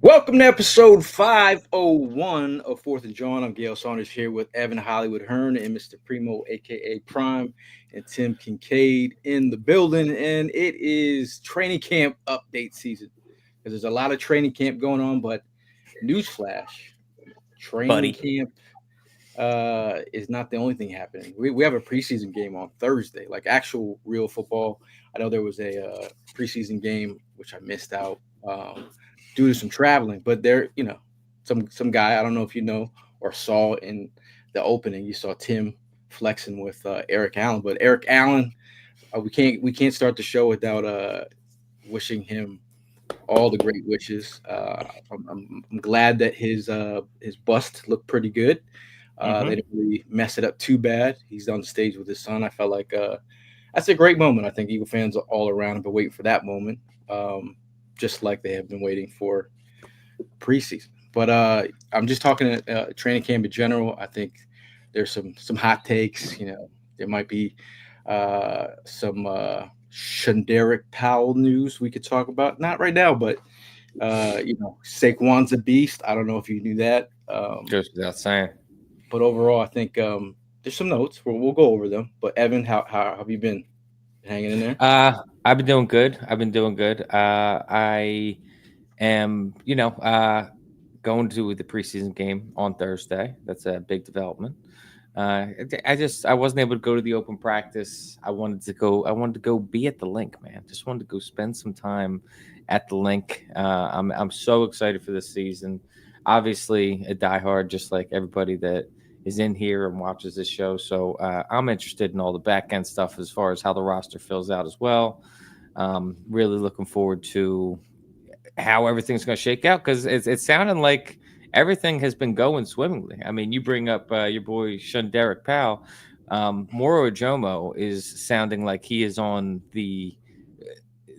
Welcome to episode 501 of Fourth and Jawn. I'm Gail Saunders here with Evan Hollywood Hearn and Mr. Primo, aka Prime, and Tim Kincaid in the building. And it is training camp update season because there's a lot of training camp going on. But newsflash, training camp is not the only thing happening. We have a preseason game on Thursday, like actual real football. I know there was a preseason game which I missed out due to some traveling, but there, some guy, I don't know if you know or saw in the opening, you saw Tim flexing with Eric Allen, but Eric Allen, we can't start the show without wishing him all the great wishes. I'm glad that his bust looked pretty good. They didn't really mess it up too bad. He's on the stage with his son. I felt like that's a great moment. I think Eagle fans all around have been waiting for that moment, just like they have been waiting for preseason. But I'm just talking training camp in general. I think there's some hot takes. There might be some Shanderick Powell news we could talk about. Not right now, but Saquon's a beast. I don't know if you knew that. Goes without saying. But overall, I think there's some notes. We'll go over them. But Evan, how have you been hanging in there? I've been doing good. I am, going to the preseason game on Thursday. That's a big development. I wasn't able to go to the open practice. I wanted to go be at the link, man. Just wanted to go spend some time at the link. I'm so excited for this season. Obviously a diehard, just like everybody that is in here and watches this show. So I'm interested in all the back end stuff as far as how the roster fills out as well. Really looking forward to how everything's going to shake out, because it's sounding like everything has been going swimmingly. I mean, you bring up your boy Shanderick Powell. Moro Ojomo is sounding like he is on the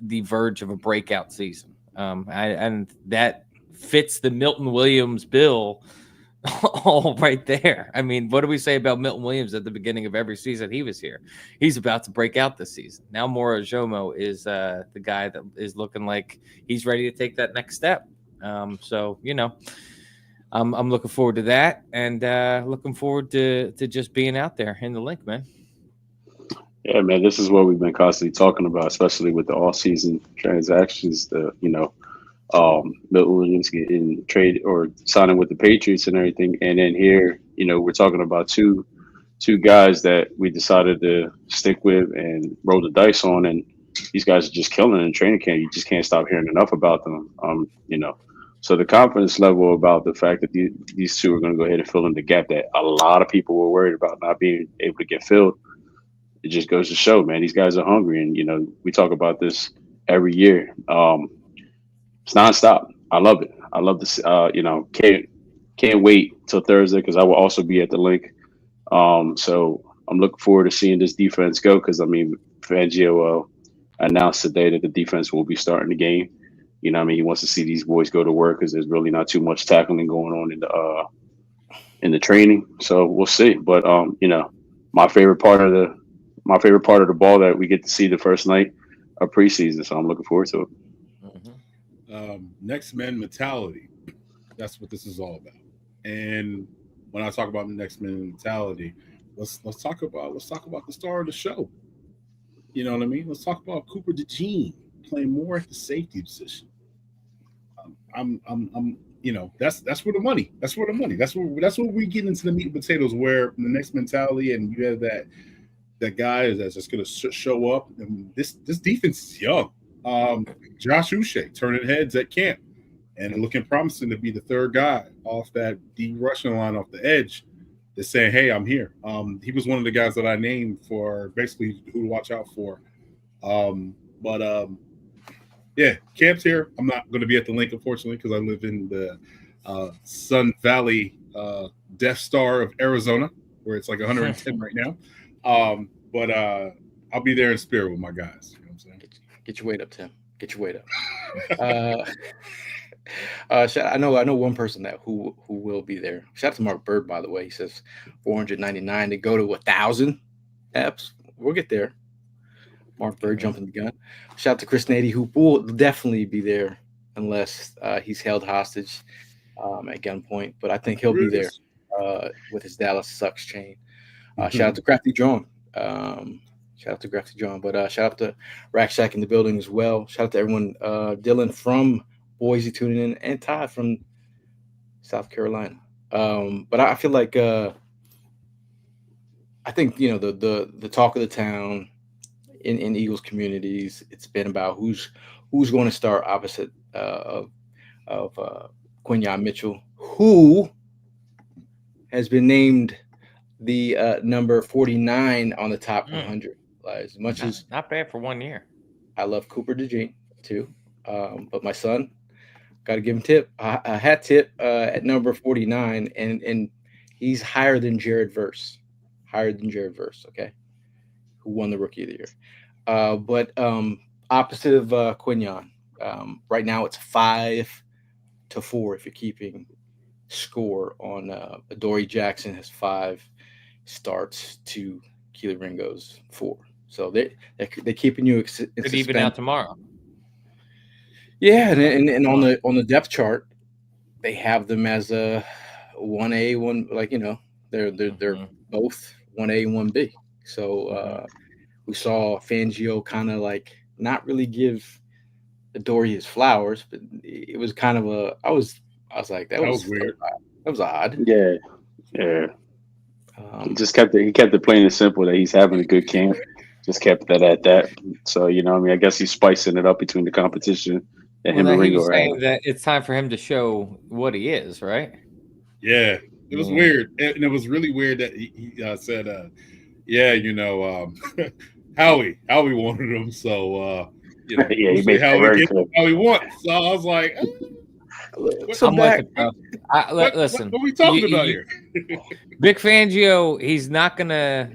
verge of a breakout season. And that fits the Milton Williams bill all right there. I mean, what do we say about Milton Williams at the beginning of every season he was here? He's about to break out this season. Now Moro Ojomo is the guy that is looking like he's ready to take that next step. So, I'm looking forward to that, and looking forward to just being out there in the link, man. Yeah, man, this is what we've been constantly talking about, especially with the all-season transactions. Milton Williams getting traded or signing with the Patriots and everything, and then here, we're talking about two guys that we decided to stick with and roll the dice on, and these guys are just killing it in training camp. You just can't stop hearing enough about them. So the confidence level about the fact that these two are going to go ahead and fill in the gap that a lot of people were worried about not being able to get filled. It just goes to show, man, these guys are hungry. And, we talk about this every year. It's nonstop. I love it. I love this. Can't wait till Thursday, because I will also be at the link. So I'm looking forward to seeing this defense go, because, Fangio announced today that the defense will be starting the game. He wants to see these boys go to work, because there's really not too much tackling going on in the training. So we'll see. But my favorite part of the ball that we get to see the first night of preseason. So I'm looking forward to it. Next men mentality. That's what this is all about. And when I talk about next men mentality, let's talk about the star of the show. You know what I mean? Let's talk about Cooper DeJean playing more at the safety position. That's where the money. That's where the money. That's where we get into the meat and potatoes, where the next mentality, and you have that guy that's just going to show up. And this defense is young. Josh Uche turning heads at camp and looking promising to be the third guy off that D rushing line off the edge. That's saying, "Hey, I'm here." He was one of the guys that I named for basically who to watch out for. Yeah, camp's here. I'm not going to be at the link, unfortunately, because I live in the Sun Valley Death Star of Arizona, where it's like 110 right now. But I'll be there in spirit with my guys. You know what I'm saying? Get your weight up, Tim. Get your weight up. I know one person who will be there. Shout out to Mark Bird, by the way. He says 499 to go to 1,000 apps. We'll get there. Mark Bird jumping the gun. Shout out to Chris Nady, who will definitely be there unless he's held hostage at gunpoint. But I think he'll be there Chris. with his Dallas Sucks chain. Shout out to Crafty Jawn. Shout out to Crafty Jawn. But shout out to Rack Shack in the building as well. Shout out to everyone. Dylan from Boise tuning in, and Todd from South Carolina. But I feel like I think the talk of the town in Eagles communities. It's been about who's going to start opposite of Quinyon Mitchell, who has been named the number 49 on the top 100. As much as not bad for 1 year. I love Cooper DeJean too, but my son got to give him a hat tip at number 49, and he's higher than Jared Verse, okay, who won the Rookie of the Year. But opposite of Quinyon, right now it's 5-4 if you're keeping score on Adoree Jackson has 5 starts to Keely Ringo's 4. So they're keeping you Could even out tomorrow. Yeah, and on the depth chart, they have them as a 1A, one, like, they're both 1A and 1B. So we saw Fangio kind of like not really give Adoree his flowers, but it was kind of I was like, that was weird. That was odd. Yeah. He just kept it plain and simple that he's having a good camp. Just kept that at that. So I guess he's spicing it up between the competition and him and Ringo. He was saying that it's time for him to show what he is, right? Yeah, it was weird, and it was really weird that he said, Howie wanted him, so yeah, he made Howie wants. So I was like, I'm with it, bro. Listen, what are we talking about here? Vic Fangio, he's not gonna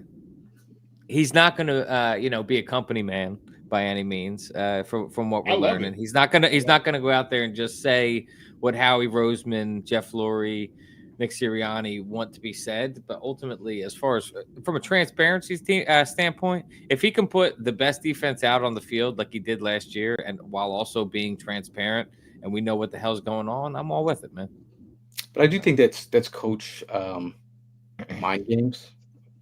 be a company man by any means. From what we're learning, he's not gonna go out there and just say what Howie Roseman, Jeff Lurie, Nick Sirianni want to be said. But ultimately, as far as from a transparency standpoint, if he can put the best defense out on the field like he did last year, and while also being transparent, and we know what the hell's going on, I'm all with it, man. But I do think that's coach mind games.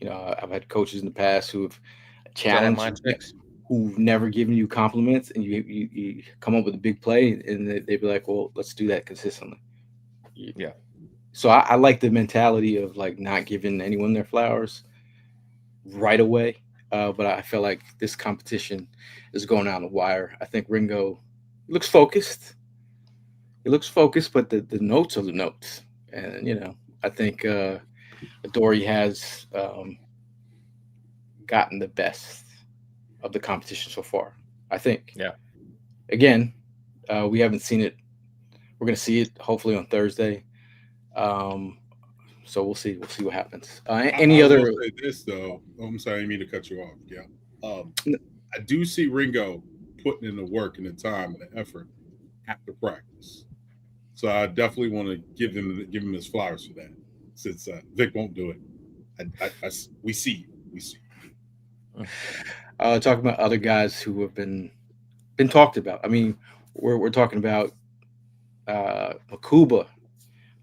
I've had coaches in the past who have challenged, who've never given you compliments, and you come up with a big play, and they'd be like, well, let's do that consistently. Yeah. So I like the mentality of like not giving anyone their flowers right away. But I feel like this competition is going out on the wire. I think Ringo looks focused. He looks focused, but the notes are the notes. And, I think Adoree has gotten the best of the competition so far. I think. Yeah. Again, we haven't seen it. We're going to see it hopefully on Thursday. So we'll see. We'll see what happens. Any other? Say this though. I'm sorry, I didn't mean to cut you off. Yeah. I do see Ringo putting in the work and the time and the effort after practice. So I definitely want to give him his flowers for that. Since Vic won't do it, we see. Talking about other guys who have been talked about. I mean, we're talking about Makuba.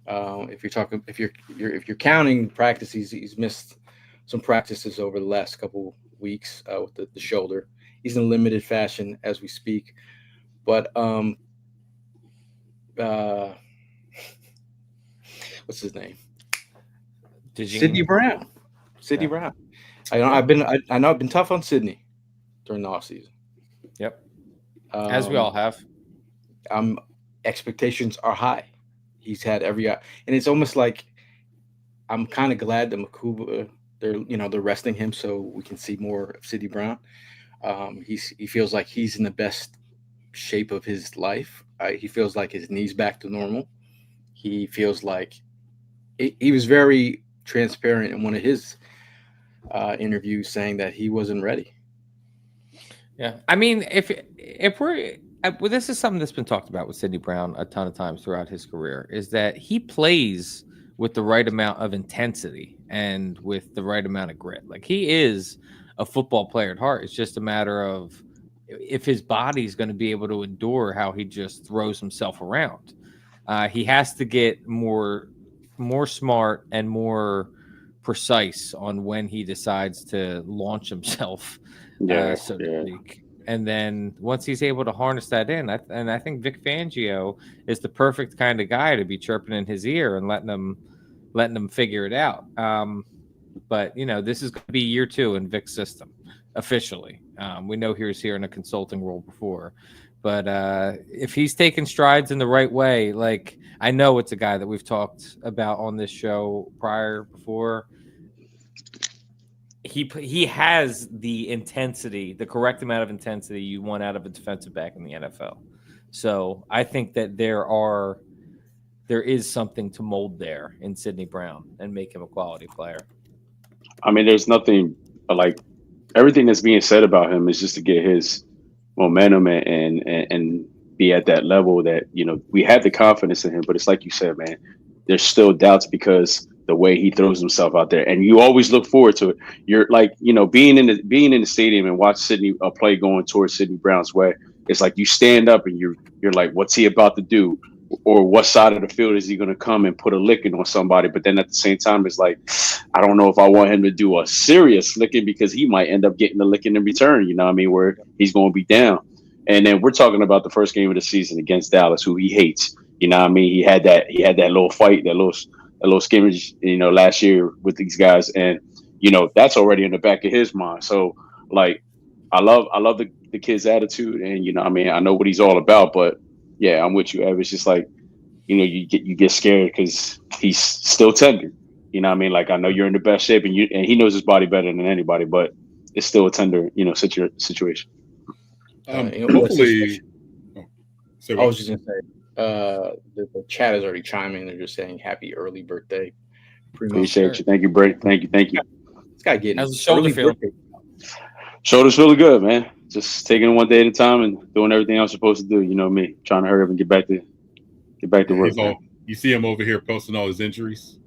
If you're counting practice, he's missed some practices over the last couple weeks with the shoulder. He's in limited fashion as we speak. But what's his name? Sidney Brown. Brown. I know I've been tough on Sidney during the offseason. Yep. As we all have. Expectations are high. He's had and it's almost like I'm kind of glad that Makuba they're resting him so we can see more of Sidney Brown. He feels like he's in the best shape of his life. He feels like his knee's back to normal. He feels like he was very transparent in one of his interviews saying that he wasn't ready. Yeah, I mean, if we're this is something that's been talked about with Sidney Brown a ton of times throughout his career, is that he plays with the right amount of intensity and with the right amount of grit. Like, he is a football player at heart. It's just a matter of if his body's going to be able to endure how he just throws himself around. He has to get more smart and more precise on when he decides to launch himself, so to speak. And then once he's able to harness that in, I think Vic Fangio is the perfect kind of guy to be chirping in his ear and letting him figure it out. But this is going to be year 2 in Vic's system officially. We know he was here in a consulting role before, but if he's taking strides in the right way, like I know it's a guy that we've talked about on this show before. He has the intensity, the correct amount of intensity you want out of a defensive back in the NFL. So I think that there is something to mold there in Sidney Brown and make him a quality player. I mean, there's nothing like everything that's being said about him is just to get his momentum and be at that level that, we have the confidence in him. But it's like you said, man, there's still doubts because the way he throws himself out there, and you always look forward to it. You're like, being in the stadium and watch a play going towards Sidney Brown's way. It's like you stand up and you're like, what's he about to do? Or what side of the field is he going to come and put a licking on somebody? But then at the same time, it's like, I don't know if I want him to do a serious licking because he might end up getting a licking in return, where he's going to be down. And then we're talking about the first game of the season against Dallas, who he hates. He had that little fight, that little scrimmage, last year with these guys. And, that's already in the back of his mind. So like, I love the kid's attitude, and, I know what he's all about, but yeah, I'm with you, Ev. It's just like, you get scared because he's still tender. Like, I know you're in the best shape, and he knows his body better than anybody, but it's still a tender, situation. Hopefully, I was just gonna say, the chat is already chiming. They're just saying happy early birthday. Appreciate you. Thank you, Brady. Thank you. This guy getting how's the shoulder feel? Shoulder's really good, man. Just taking it one day at a time and doing everything I'm supposed to do. You know me, trying to hurry up and get back to work. You see him over here posting all his injuries.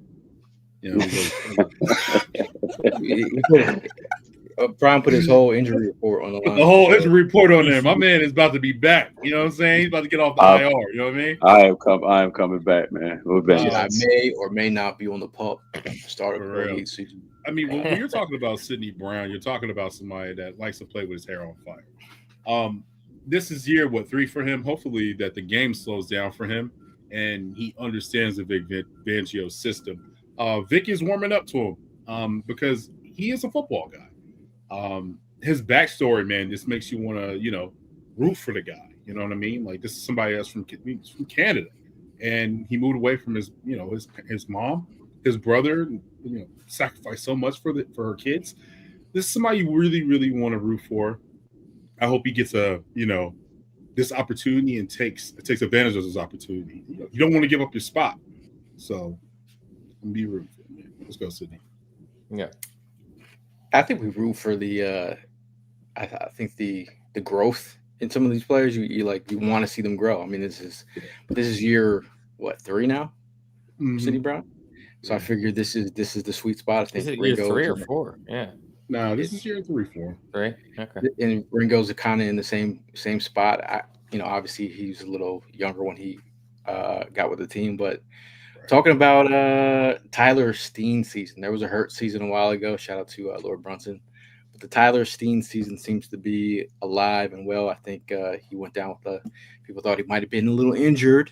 Brian put his whole injury report on the line. The whole injury report on there. My man is about to be back. You know what I'm saying? He's about to get off the IR. You know what I mean? I am coming back, man. I may or may not be on the pup start of the season. I mean, when you're talking about Sidney Brown, you're talking about somebody that likes to play with his hair on fire. This is year 3 for him. Hopefully that the game slows down for him and he understands the Vic Fangio system. Vic is warming up to him because he is a football guy. His backstory, man, just makes you want to, root for the guy. You know what I mean? Like, this is somebody else from Canada, and he moved away from his mom, his brother, sacrificed so much for her kids. This is somebody you really, really want to root for. I hope he gets this opportunity and takes advantage of this opportunity. You don't want to give up your spot, so I'm be rooting for him, man. Let's go, Sidney. Yeah. I think we root for the I think the growth in some of these players. You want to see them grow. I mean, this is year 3 now, Sidney Brown. So I figured this is the sweet spot. I think is it year 3 or 4? Yeah. No, this is year 3, 4. 3. Okay. And Ringo's kind of in the same spot. Obviously he's a little younger when he got with the team, but talking about Tyler Steen season, there was a hurt season a while ago. Shout out to Lord Brunson. But the Tyler Steen season seems to be alive and well. I think he went down with people thought he might have been a little injured,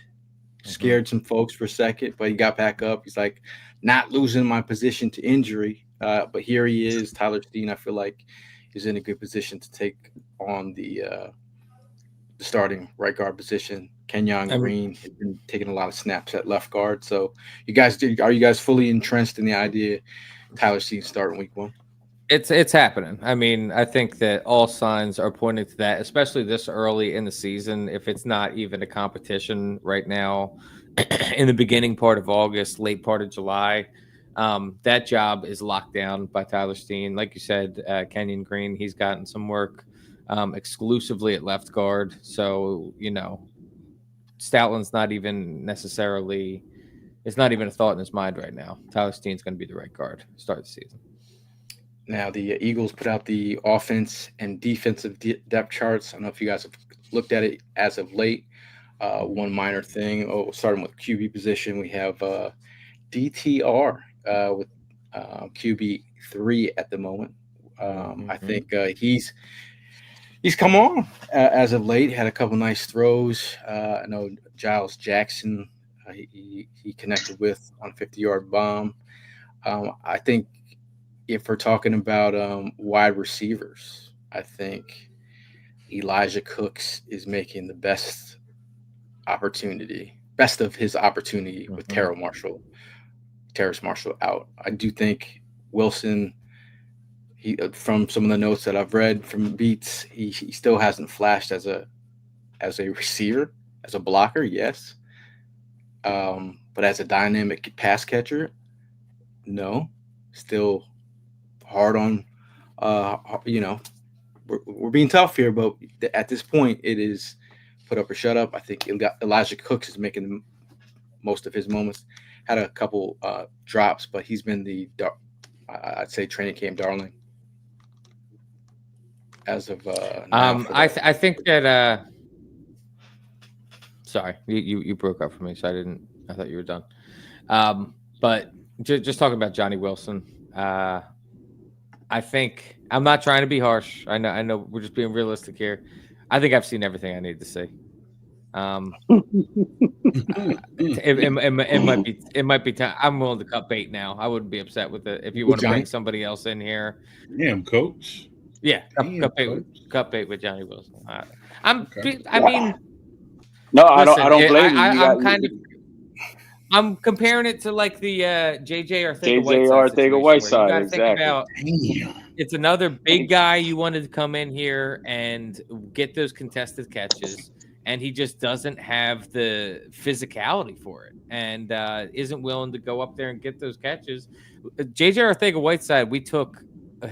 scared some folks for a second, but he got back up. He's like, not losing my position to injury. But here he is, Tyler Steen. I feel like is in a good position to take on the starting right guard position. Kenyon Green has been taking a lot of snaps at left guard. So are you guys fully entrenched in the idea Tyler Steen starting week 1? It's happening. I mean, I think that all signs are pointing to that, especially this early in the season. If it's not even a competition right now, in the beginning part of August, late part of July, that job is locked down by Tyler Steen. Like you said, Kenyon Green, he's gotten some work exclusively at left guard. So, Stoutland's not even necessarily – it's not even a thought in his mind right now. Tyler Steen's going to be the right guard start the season. Now the Eagles put out the offense and defensive depth charts. I don't know if you guys have looked at it as of late. One minor thing. Oh, starting with QB position, we have DTR with QB 3 at the moment. I think he's come on as of late. Had a couple nice throws. I know Giles Jackson. He connected with on a 50-yard bomb. I think if we're talking about wide receivers, I think Elijah Cooks is making the best of his opportunity with Terrace Marshall out. I do think Wilson, from some of the notes that I've read from beats, he still hasn't flashed as a receiver, as a blocker, yes. But as a dynamic pass catcher, no. Still hard on, we're being tough here, but at this point, it is put up or shut up. I think Elijah Cooks is making most of his moments. Had a couple drops, but he's been I'd say training camp darling as of now. I think that. Sorry, you broke up for me, so I thought you were done. But just talking about Johnny Wilson, I think I'm not trying to be harsh. I know we're just being realistic here. I think I've seen everything I need to see. It might be time. I'm willing to cut bait now. I wouldn't be upset with it if you want to bring somebody else in here. Damn, coach. Yeah, cut bait with Johnny Wilson. I mean, no, listen, I don't blame you. I'm comparing it to like the JJ Arthega Whiteside. Exactly. It's another big guy you wanted to come in here and get those contested catches, and he just doesn't have the physicality for it, and isn't willing to go up there and get those catches. JJ Arthega Whiteside we took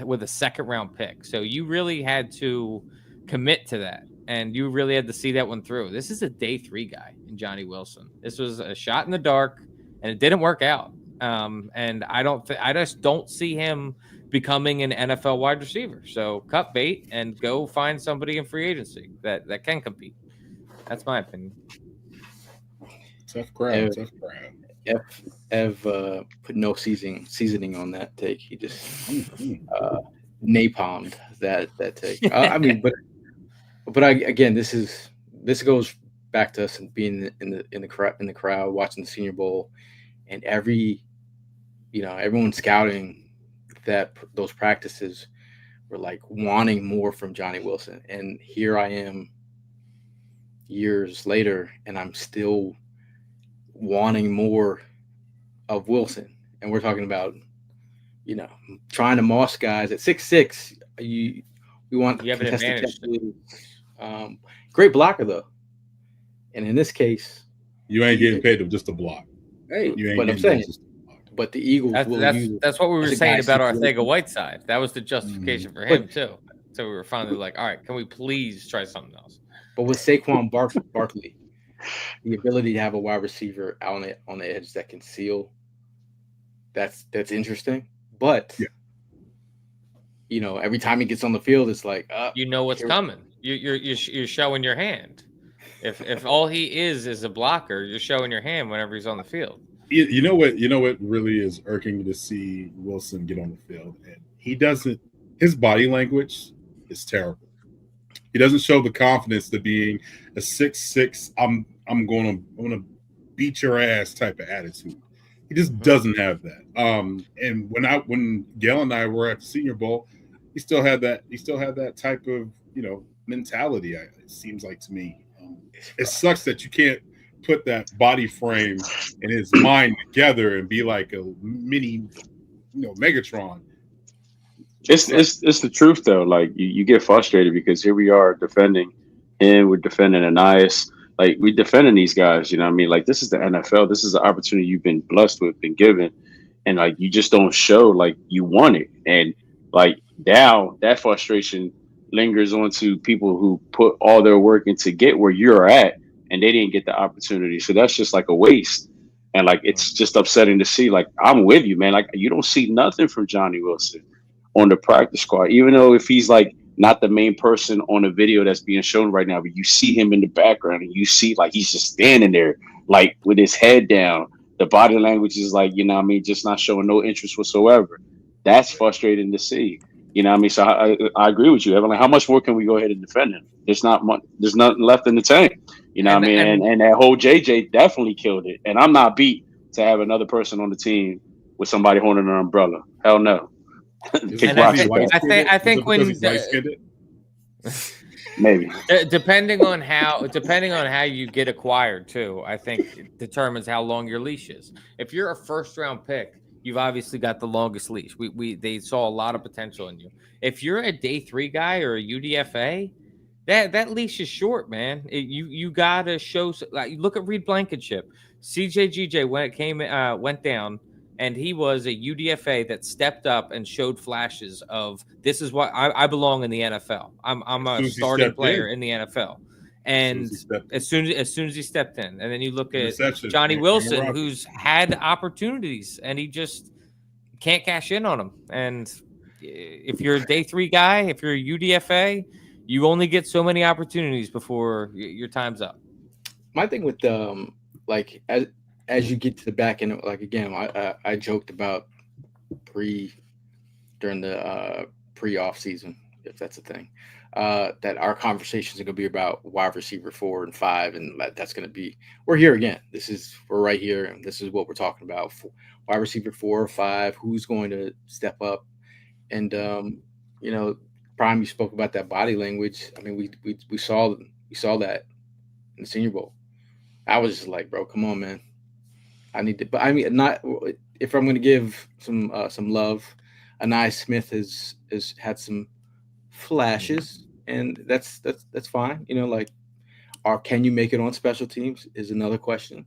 with a second-round pick, so you really had to commit to that. And you really had to see that one through. This is a day 3 guy in Johnny Wilson. This was a shot in the dark, and it didn't work out. And I just don't see him becoming an NFL wide receiver. So cut bait and go find somebody in free agency that can compete. That's my opinion. Tough crowd. Ev put no seasoning on that take. He just napalmed that take. I mean, but again, this goes back to us being in the crowd watching the Senior Bowl, and everyone scouting those practices were like wanting more from Johnny Wilson, and here I am years later, and I'm still wanting more of Wilson. And we're talking about trying to moss guys at 6'6". We want you have an advantage. Great blocker though, and in this case, you ain't getting paid to just a block. Hey, but I'm saying, but the Eagles that's what we were saying about Arthega Whiteside. That was the justification for him too. So we were finally like, all right, can we please try something else? But with Saquon Barkley, the ability to have a wide receiver out on the edge that can seal, that's interesting. But every time he gets on the field, it's like what's coming. You're showing your hand. If all he is a blocker, you're showing your hand whenever he's on the field. You know what really is irking me to see Wilson get on the field, and he doesn't. His body language is terrible. He doesn't show the confidence to being a 6'6". I'm gonna beat your ass type of attitude. He just doesn't have that. And when Gail and I were at the Senior Bowl, he still had that type of mentality. It seems like to me, it sucks that you can't put that body frame and his mind together and be like a mini, Megatron. It's the truth though. Like you get frustrated because here we are defending him, we're defending Anais. Like we're defending these guys, you know what I mean? Like this is the NFL. This is an opportunity you've been blessed with, been given, and like you just don't show like you want it. And like now that frustration lingers onto people who put all their work in to get where you're at, and they didn't get the opportunity. So that's just like a waste. And like it's just upsetting to see. Like I'm with you, man. Like you don't see nothing from Johnny Wilson. on the practice squad, even though if he's like not the main person on a video that's being shown right now, but you see him in the background and you see like he's just standing there, like with his head down. The body language is like, you know what I mean, just not showing no interest whatsoever. That's frustrating to see. You know what I mean? So I agree with you, Evan. Like, how much more can we go ahead and defend him? There's not much, there's nothing left in the tank. You know what I mean? And that whole JJ definitely killed it. And I'm not beat to have another person on the team with somebody holding an umbrella. Hell no. And I think when maybe depending on how you get acquired too, I think it determines how long your leash is. If you're a first round pick, you've obviously got the longest leash. They saw a lot of potential in you. If you're a day 3 guy or a UDFA, that leash is short, man. You gotta show. Like, look at Reed Blankenship, CJGJ went down. And he was a UDFA that stepped up and showed flashes of this is what I belong in the NFL. I'm a starting player in the NFL. And as soon as he stepped in, and then you look at Johnny Wilson, who's had opportunities and he just can't cash in on them. And if you're a day 3 guy, if you're a UDFA, you only get so many opportunities before your time's up. My thing with like as you get to the back end, like again, I joked about during the pre-off season, if that's a thing, that our conversations are going to be about wide receiver 4 and 5, and that's going to be we're here again. We're right here, and this is what we're talking about: wide receiver 4 or 5, who's going to step up, and you know, Prime, you spoke about that body language. I mean, we saw that in the Senior Bowl. I was just like, bro, come on, man. I need to, but I mean, not if I'm going to give some love. Anai Smith has had some flashes, and that's fine. You know, like, can you make it on special teams is another question.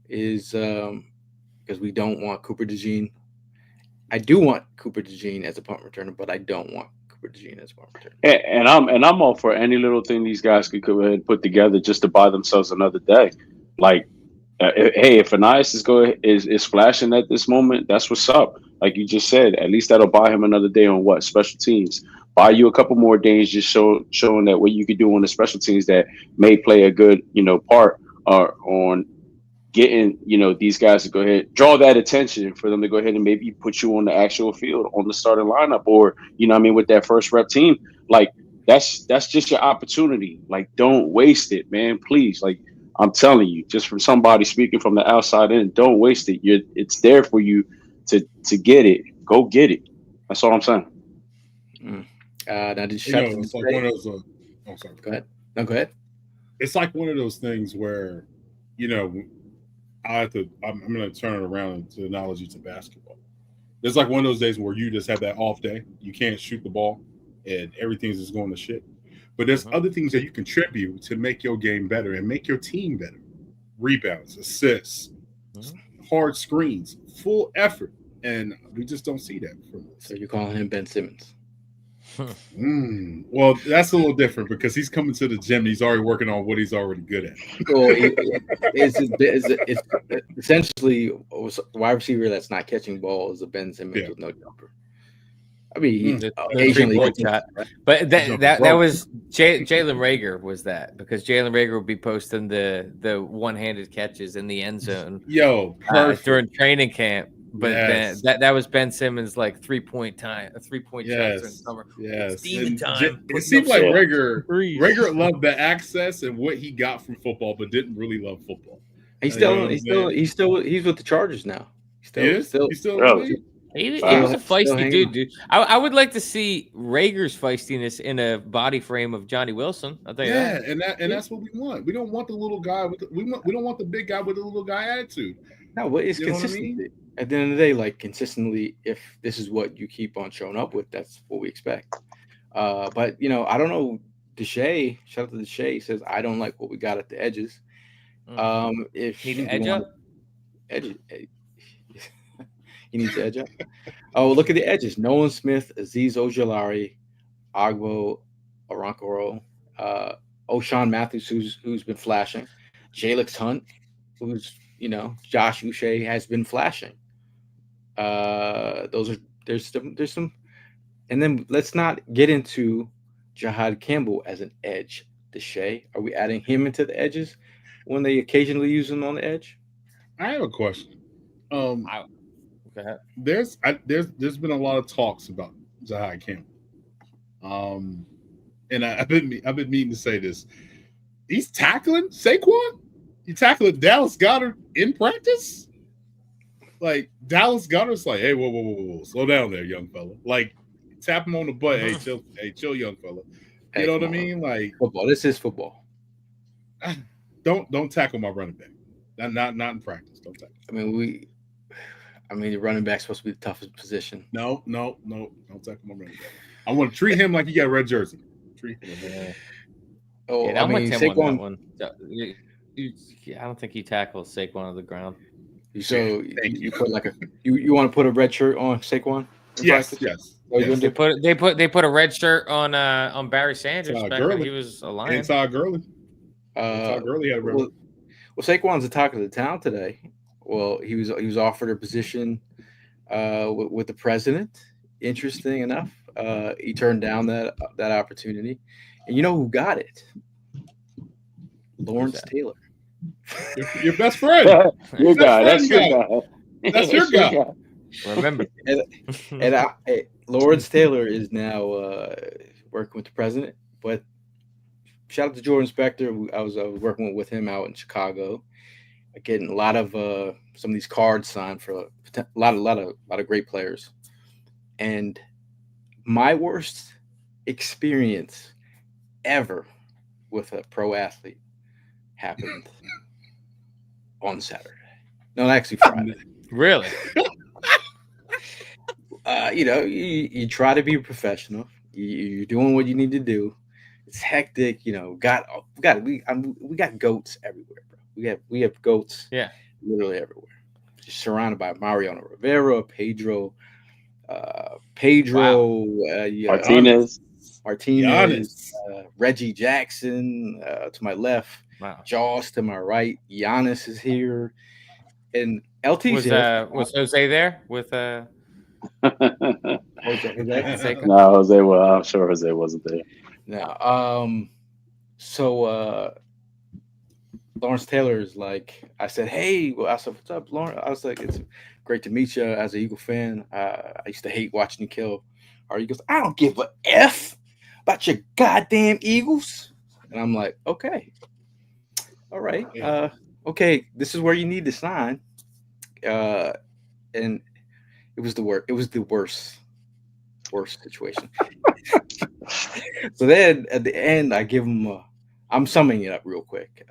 Is because we don't want Cooper DeJean. I do want Cooper DeJean as a punt returner, but I don't want Cooper DeJean as a punt returner. And I'm all for any little thing these guys could go ahead and put together just to buy themselves another day. Like, hey, if Anais is flashing at this moment, that's what's up. Like you just said, at least that'll buy him another day on what special teams. Buy you a couple more days, just showing that what you could do on the special teams that may play a good part on getting these guys to go ahead draw that attention for them to go ahead and maybe put you on the actual field on the starting lineup, or with that first rep team. Like that's just your opportunity. Like, don't waste it, man. Please, like. I'm telling you, just from somebody speaking from the outside in, don't waste it. It's there for you to get it. Go get it. That's all I'm saying. Now did it's like one of those. Oh, sorry. Go ahead. No, go ahead. It's like one of those things where, I'm going to turn it around into analogy to basketball. It's like one of those days where you just have that off day. You can't shoot the ball, and everything's just going to shit. But there's other things that you contribute to make your game better and make your team better. Rebounds, assists, hard screens, full effort. And we just don't see that from us. So you're calling him Ben Simmons? Well, that's a little different because he's coming to the gym and he's already working on what he's already good at. Well, it's essentially a wide receiver that's not catching balls. A Ben Simmons with no jumper. I mean, occasionally, but that was Jalen Reagor was that, because Jalen Reagor would be posting the one-handed catches in the end zone. During training camp. But that was Ben Simmons' like 3-point shots in summer. Yes, it's demon time. It seemed like Reagor loved the access and what he got from football, but didn't really love football. He's with the Chargers now. He's still He was a feisty dude. I would like to see Rager's feistiness in a body frame of Johnny Wilson. I'll tell you that. And that's what we want. We don't want the little guy we don't want the big guy with the little guy attitude. No, but it's consistent. I mean? At the end of the day, like, consistently, if this is what you keep on showing up with, that's what we expect. But I don't know. Deshae, shout out to Deshae, says I don't like what we got at the edges. If need to edge up, he needs to edge up. Oh, look at the edges: Nolan Smith, Azeez Ojulari, Agbo Arankoro, O'Shawn Matthews, who's been flashing, Jalix Hunt, who's Josh Uche has been flashing. There's some. And then let's not get into Jahad Campbell as an edge. Deshae, are we adding him into the edges when they occasionally use him on the edge? I have a question. I, go ahead. There's been a lot of talks about Jahai Campbell. And I've been meaning to say this. He's tackling Saquon. He tackling Dallas Goedert in practice. Like Dallas Goedert's like, hey, whoa, slow down there, young fella. Like tap him on the butt. Hey, chill, young fella. You know what I mean? Like football. This is football. Don't tackle my running back. Not in practice. Don't tackle. The running back's supposed to be the toughest position. No. Don't tackle my running back. I want to treat him like he got a red jersey. Treat him. Yeah. Oh, Yeah, I'm with Tim Saquon, on that one. I don't think he tackles Saquon on the ground. So you put like you want to put a red shirt on Saquon? Yes. They put a red shirt on Barry Sanders back when he was a Lion. And Todd Gurley. Todd Gurley had a red. Well, Saquon's the talk of the town today. Well, he was offered a position with the president. Interesting enough, he turned down that opportunity, and you know who got it? Lawrence Taylor. Your best friend. Your guy. That's your guy. That's your guy. Remember. and Lawrence Taylor is now working with the president. But shout out to Jordan Spector. I was working with him out in Chicago, getting a lot of some of these cards signed for a lot of great players. And my worst experience ever with a pro athlete happened on Saturday. No, actually Friday. Really? You try to be a professional. You're doing what you need to do. It's hectic. We got goats everywhere, bro. We have goats. Yeah, literally everywhere. Just surrounded by Mariano Rivera, Pedro, Martinez, Reggie Jackson to my left. Wow. Jaws to my right. Giannis is here, and LT's was Jose there with Jose? No, Jose. Well, I'm sure Jose wasn't there. No. So Lawrence Taylor is like, I said, hey, I said, what's up, Lawrence? I was like, it's great to meet you as an Eagle fan. I used to hate watching you kill our Eagles. I don't give a F about your goddamn Eagles. And I'm like, okay. All right. Okay, this is where you need to sign. And it was the worst. It was the worst situation. So then at the end, I give him I'm summing it up real quick.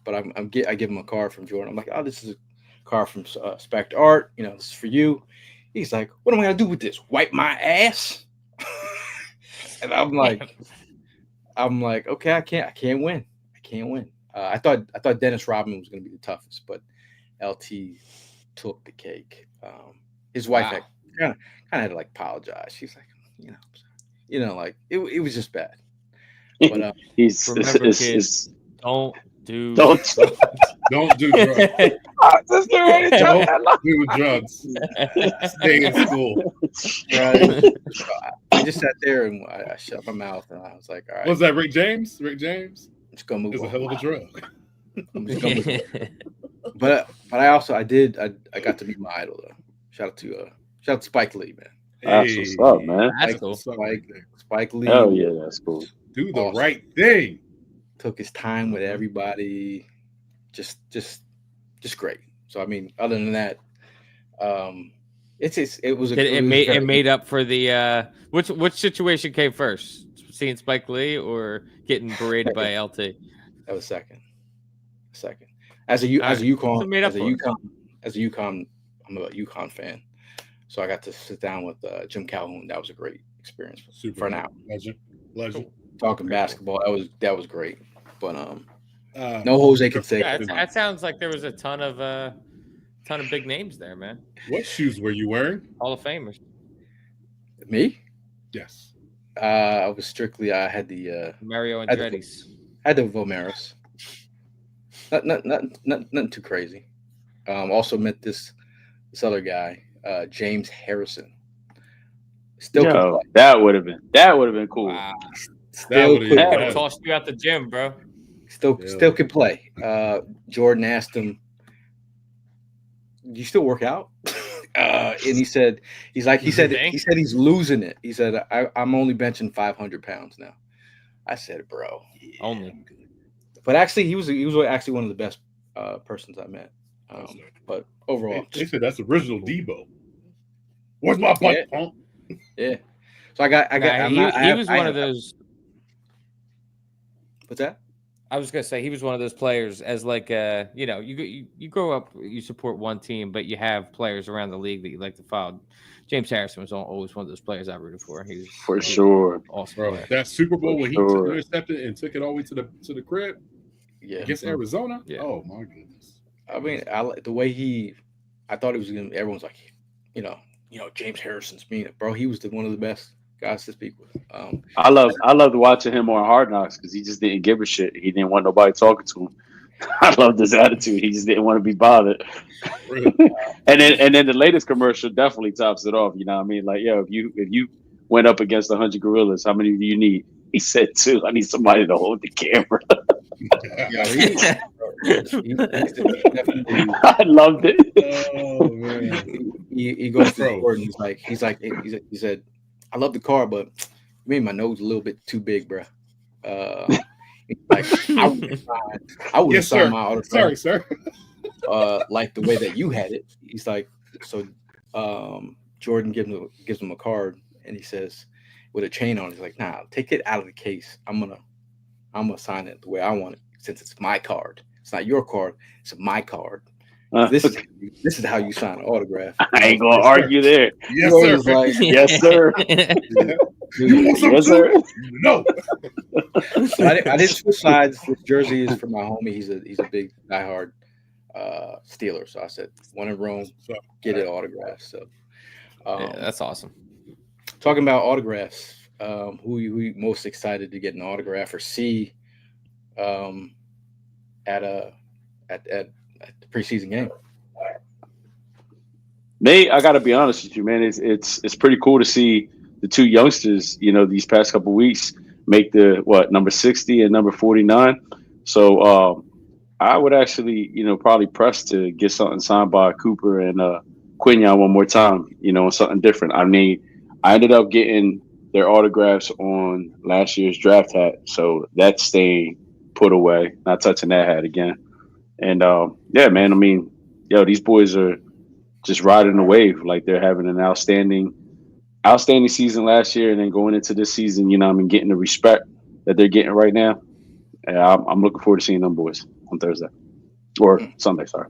But I give him a card from Jordan. I'm like, oh, this is a card from Spect Art. This is for you. He's like, what am I gonna do with this? Wipe my ass? And I'm like, okay, I can't win. I thought Dennis Rodman was gonna be the toughest, but LT took the cake. His wife kind of had to like apologize. She's like, like it was just bad. But remember, kids, don't do drugs. Don't do drugs. Stay in school. Right. I just sat there and I shut my mouth and I was like, all right. Was that Rick James? Just gonna move. It's a hell of a drug. I'm just gonna move. But I got to meet my idol though. Shout out to Spike Lee, man. That's what's up, man. That's cool. Spike Lee. Oh yeah, that's cool. Do the right thing. Took his time with everybody. Just great. So I mean, other than that, it made up for the which situation came first? Seeing Spike Lee or getting berated by LT? That was second. As a UConn, I'm a UConn fan. So I got to sit down with Jim Calhoun. That was a great experience for an hour. Legend. Talking basketball, that was great. But no Jose Canseco. Yeah, that sounds like there was a ton of big names there, man. What shoes were you wearing? Hall of Famers. Me? Yes. I was strictly. I had the Mario Andretti's. I had the Vomeros. Nothing too crazy. Also met this other guy, James Harrison. Still can Yo, play. that would have been cool. Wow. Still would've- could I Yeah. would play. have tossed you out the gym, bro. Still Yeah. can play. Jordan asked him, "Do you still work out?" And he said, "He said Thanks. he's losing it." He said, "I'm only benching 500 pounds now." I said, "Bro," Only. but actually, he was actually one of the best persons I met. But overall, They said that's original Debo. Where's my punch, punk? yeah. So I got. He was one of those. What's that? I was gonna say he was one of those players as like you grow up, you support one team, but you have players around the league that you like to follow. James Harrison was always one of those players I rooted for. He was For sure. awesome Bro, player. that Super Bowl For when he sure. intercepted and took it all the way to the crib Yeah. against Arizona. Yeah. Oh my goodness. I mean, the way I thought he was gonna. Everyone's like, James Harrison's mean, bro. He was one of the best guys to speak with. I loved watching him on Hard Knocks because he just didn't give a shit. He didn't want nobody talking to him. I loved his attitude. He just didn't want to be bothered. Really? and then the latest commercial definitely tops it off. You know what I mean? Like, yo, if you went up against 100 gorillas, how many do you need? He said 2. I need somebody to hold the camera. Definitely. I loved it. Oh man. He goes to Bro. the court and he said, "I love the car, but you made my nose a little bit too big, bro." Like I would Yes, sign sir. my autograph. Sorry, sir. Like the way that you had it. He's like, so Jordan gives him a card and he says with a chain on it, he's like, "Nah, take it out of the case. I'm gonna sign it the way I want it since it's my card. It's not your card, it's my card. This is how you sign an autograph." I ain't gonna argue there. Yes, He sir. was like, Yes, sir. You want some Yes, too? sir. No. I didn't switch sides. This jersey is for my homie. He's a big diehard Steeler. So I said, "One in Rome, get it autographed." So Yeah, that's awesome. talking about autographs, who you most excited to get an autograph or see at the preseason game? Nate, I gotta be honest with you, man. It's pretty cool to see the 2 youngsters, these past couple weeks make the number 60 and number 49. So I would actually, probably press to get something signed by Cooper and Quignon one more time, on something different. I mean, I ended up getting their autographs on last year's draft hat, so that's staying put away. Not touching that hat again. And yeah, man. I mean, these boys are just riding the wave. Like they're having an outstanding season last year, and then going into this season, getting the respect that they're getting right now. And I'm looking forward to seeing them boys on Thursday or Sunday. Sorry.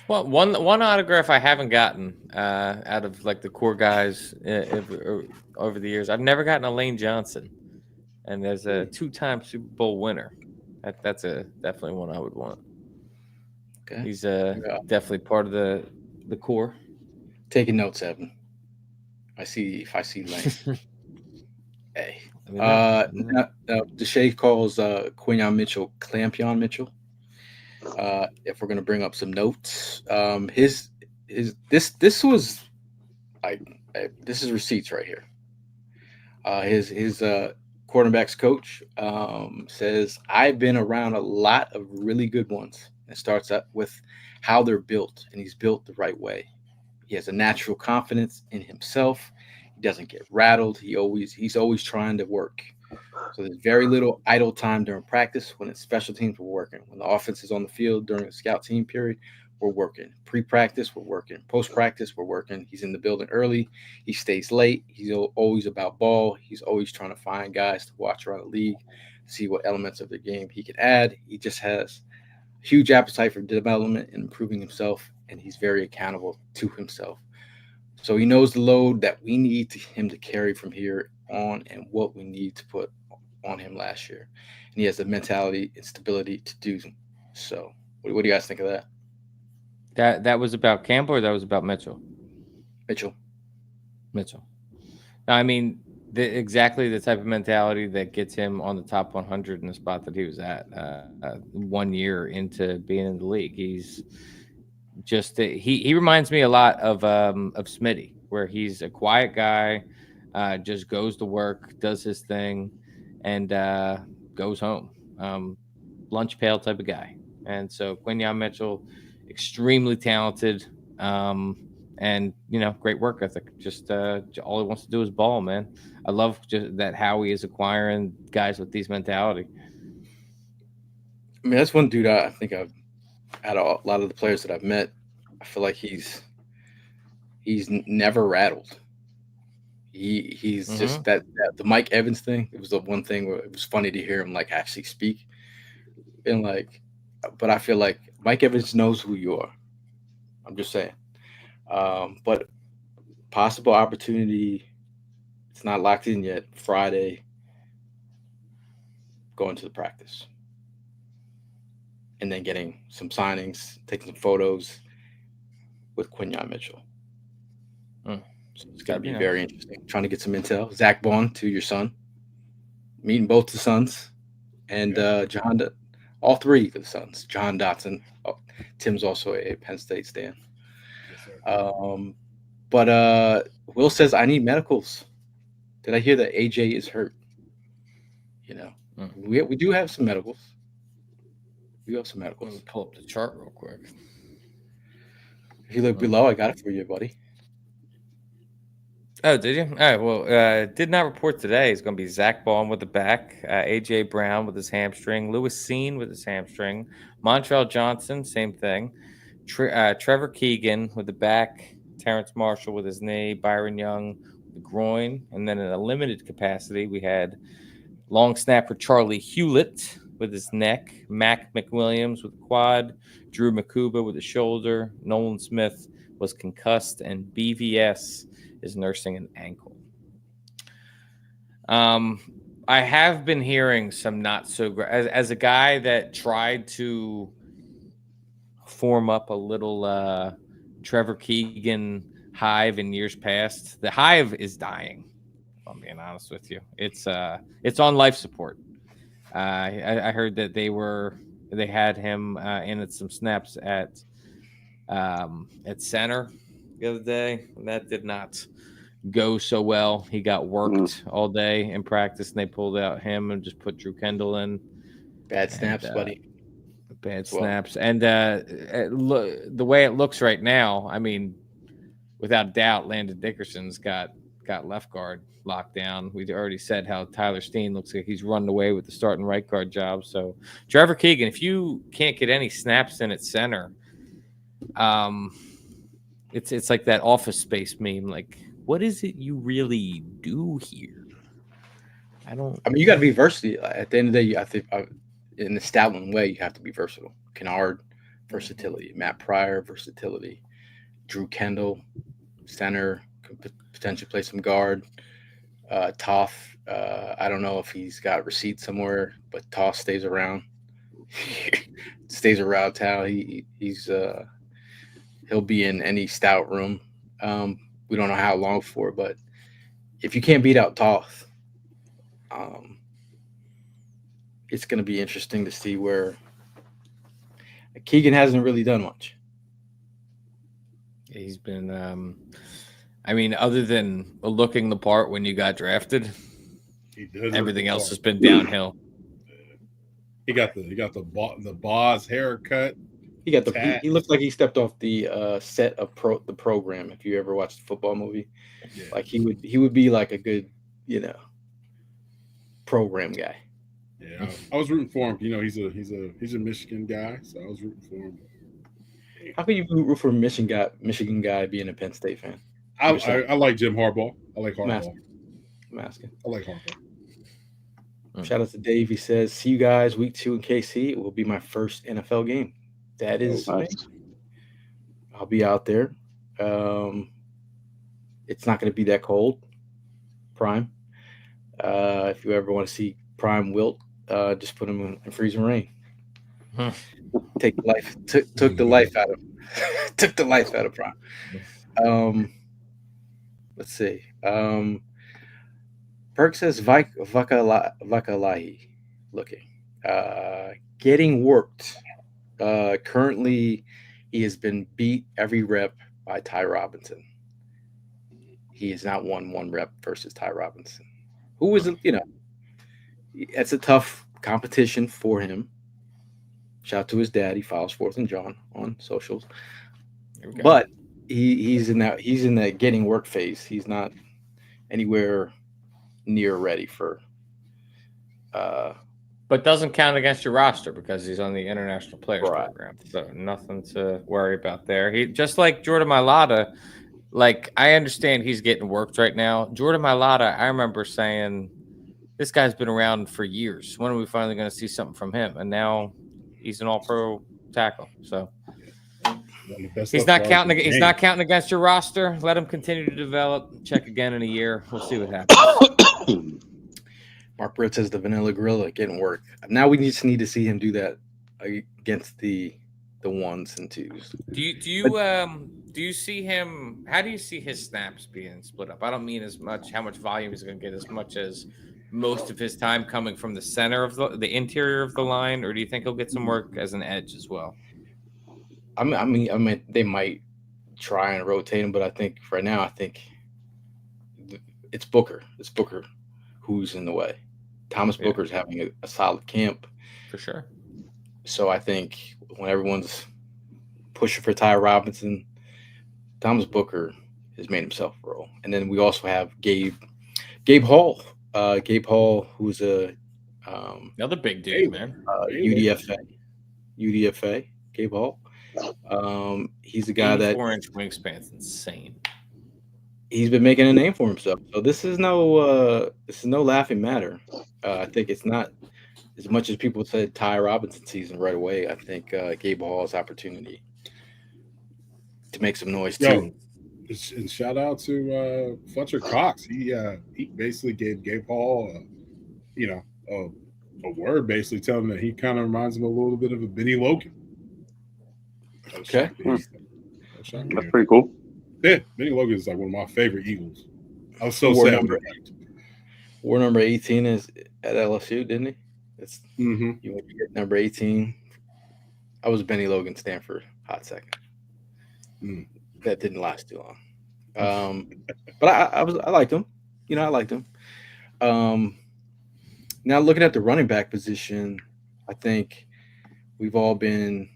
Well, one autograph I haven't gotten out of like the core guys over the years. I've never gotten a Lane Johnson, and there's a 2-time Super Bowl winner. That's definitely one I would want. Okay. He's definitely part of the core. Taking notes, Evan. If I see Lane. Hey. Now, Deshae calls Quinyon Mitchell Clampion Mitchell. If we're gonna bring up some notes, this was like this is receipts right here. His quarterbacks coach says, "I've been around a lot of really good ones." It starts up with how they're built, and he's built the right way. He has a natural confidence in himself. He doesn't get rattled. He's always trying to work. So there's very little idle time during practice. When it's special teams, we're working. When the offense is on the field during the scout team period, we're working. Pre-practice, we're working. Post-practice, we're working. He's in the building early. He stays late. He's always about ball. He's always trying to find guys to watch around the league, see what elements of the game he can add. He just has huge appetite for development and improving himself, and he's very accountable to himself. So he knows the load that we need him to carry from here on and what we need to put on him last year. And he has the mentality and stability to do so. What do you guys think of that? That was about Campbell, or that was about Mitchell? Mitchell. No, I mean, exactly the type of mentality that gets him on the top 100 in the spot that he was at 1 year into being in the league. He's just he reminds me a lot of Smitty. where he's a quiet guy, just goes to work, does his thing, and goes home. Lunch pail type of guy. And so Quinyon Mitchell, extremely talented, and great work ethic. Just all he wants to do is ball, man. I love just that Howie is acquiring guys with these mentality. I mean, that's one dude I think I've out of a lot of the players that I've met, I feel like never rattled. He's just that the Mike Evans thing. It was the one thing where it was funny to hear him like actually speak, and like, but I feel like Mike Evans knows who you are. I'm just saying. But possible opportunity. It's not locked in yet. Friday, going to the practice, and then getting some signings, taking some photos with Quinyon Mitchell. So it's going to be very interesting. Trying to get some intel. Zach Bond, to your son, meeting both the sons, and John, all three of the sons. John Dotson. Tim's also a Penn State stan. Yes, but Will says I need medicals. Did I hear that AJ is hurt? We do have some medicals. We have some medicals. Let me pull up the chart real quick. If you look below, I got it for you, buddy. Oh, did you? All right. Well, did not report today. It's going to be Zach Bond with the back, AJ Brown with his hamstring, Lewis Seen with his hamstring, Montrell Johnson, same thing, Trevor Keegan with the back, Terrence Marshall with his knee, Byron Young with the groin, and then in a limited capacity, we had long snapper Charlie Hewlett with his neck, Mac McWilliams with the quad, Drew Makuba with the shoulder, Nolan Smith was concussed, and BVS is nursing an ankle. I have been hearing some not so great. As a guy that tried to form up a little Trevor Keegan hive in years past, the hive is dying. If I'm being honest with you, it's on life support. I heard that they had him in at some snaps at center the other day, and that did not go so well. He got worked all day in practice, and they pulled out him and just put Drew Kendall in. Bad snaps, buddy. Bad snaps. And the way it looks right now, I mean, without doubt, Landon Dickerson's got left guard locked down. We already said how Tyler Steen looks like he's running away with the starting right guard job. So Trevor Keegan, if you can't get any snaps in at center, it's like that Office Space meme. Like, what is it you really do here? I mean, you got to be versatile. At the end of the day, I think in the Stoutland way, you have to be versatile. Kennard, versatility. Matt Pryor, versatility. Drew Kendall, center, could potentially play some guard. Toth, I don't know if he's got a receipt somewhere, but Toth stays around. Stays around town. He'll be in any stout room. We don't know how long for, but if you can't beat out Toth, it's going to be interesting to see where Keegan hasn't really done much. He's been, I mean, other than looking the part when you got drafted, everything else has been downhill. He got the boss haircut. He got he looked like he stepped off the set of the program. If you ever watched the football movie, like he would be like a good, program guy. Yeah, I was rooting for him. He's a Michigan guy, so I was rooting for him. How can you root for a Michigan guy being a Penn State fan? I like Jim Harbaugh. I like Harbaugh. I'm asking. I like Harbaugh. Shout out to Dave. He says, "See you guys week 2 in KC. It will be my first NFL game." That is nice. I'll be out there. It's not going to be that cold. Prime. If you ever want to see Prime wilt, just put him in freezing rain. Took the life out of took the life out of Prime. Let's see. Perk says Vakalahi looking. Getting worked. Currently, he has been beat every rep by Ty Robinson. he is not one rep versus Ty Robinson, who is, it's a tough competition for him. Shout out to his dad. He follows Fourth and Jawn on socials. Here we go. But he's in that getting work phase. He's not anywhere near ready for. But doesn't count against your roster because he's on the international players Right. program. So nothing to worry about there. He just like Jordan Mailata. Like, I understand he's getting worked right now. Jordan Mailata, I remember saying, this guy's been around for years. When are we finally going to see something from him? And now he's an all-pro tackle. So he's not counting. He's not counting against your roster. Let him continue to develop. Check again in a year. We'll see what happens. Mark Britt says the Vanilla Gorilla getting work. Now we just need to see him do that against the ones and twos. Do you see him? How do you see his snaps being split up? I don't mean as much how much volume he's going to get, as much as most of his time coming from the center of the interior of the line, or do you think he'll get some work as an edge as well? I mean, they might try and rotate him, but I think right now, it's Booker. It's Booker who's in the way. Thomas Booker's having a solid camp for sure. So I think when everyone's pushing for Ty Robinson, Thomas Booker has made himself a role. And then we also have Gabe Hall. Gabe Hall, who's another big dude, man. UDFA. Gabe Hall. He's a guy that 4-inch wingspan's insane. He's been making a name for himself. So this is no laughing matter. I think it's not as much as people said Ty Robinson season right away. I think Gabe Hall's opportunity to make some noise too. And shout out to Fletcher Cox. He basically gave Gabe Hall, a word, basically telling him that he kind of reminds him a little bit of a Benny Logan. Okay, that's pretty cool. Yeah, Benny Logan is like one of my favorite Eagles. I was so sad. War number 18 is at LSU, didn't he? It's you get number 18. I was Benny Logan Stanford hot second. That didn't last too long. But I liked him. I liked him. Now looking at the running back position, I think we've all been.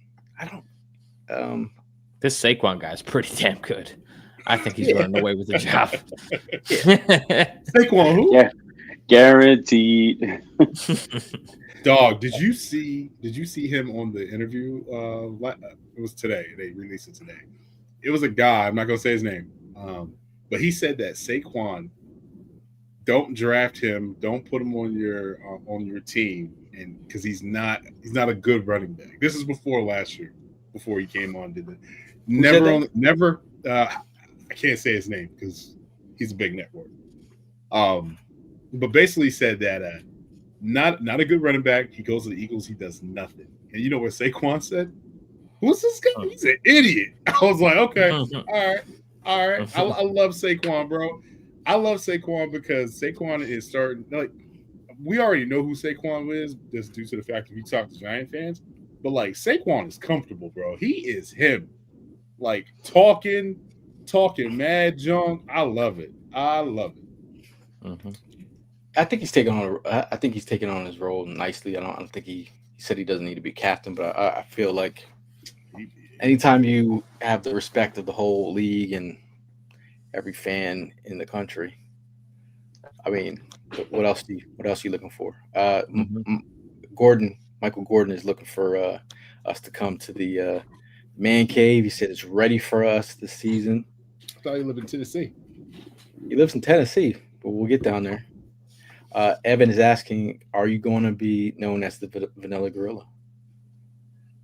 This Saquon guy's pretty damn good. I think he's running away with the job. Saquon who? Yeah, guaranteed. Dog, did you see him on the interview? It was today. They released it today. It was a guy. I'm not gonna say his name, but he said that Saquon, don't draft him, don't put him on your team, and because he's not a good running back. This is before last year, before he came on. Did it? Never. I can't say his name because he's a big network. But basically said that not a good running back. He goes to the Eagles. He does nothing. And you know what Saquon said? Who's this guy? He's an idiot. I was like, okay, all right. I love Saquon, bro. I love Saquon because Saquon is starting. Like, we already know who Saquon is, just due to the fact that we talk to Giant fans. But like, Saquon is comfortable, bro. He is him. Like talking mad junk. I love it. I think he's taking on his role nicely. I don't think he said he doesn't need to be captain, but I feel like anytime you have the respect of the whole league and every fan in the country, I mean, what else are you looking for? Michael Gordon is looking for us to come to the man cave. He said it's ready for us this season. I thought he lived in Tennessee. He lives in Tennessee, but we'll get down there. Evan is asking, are you going to be known as the Vanilla Gorilla?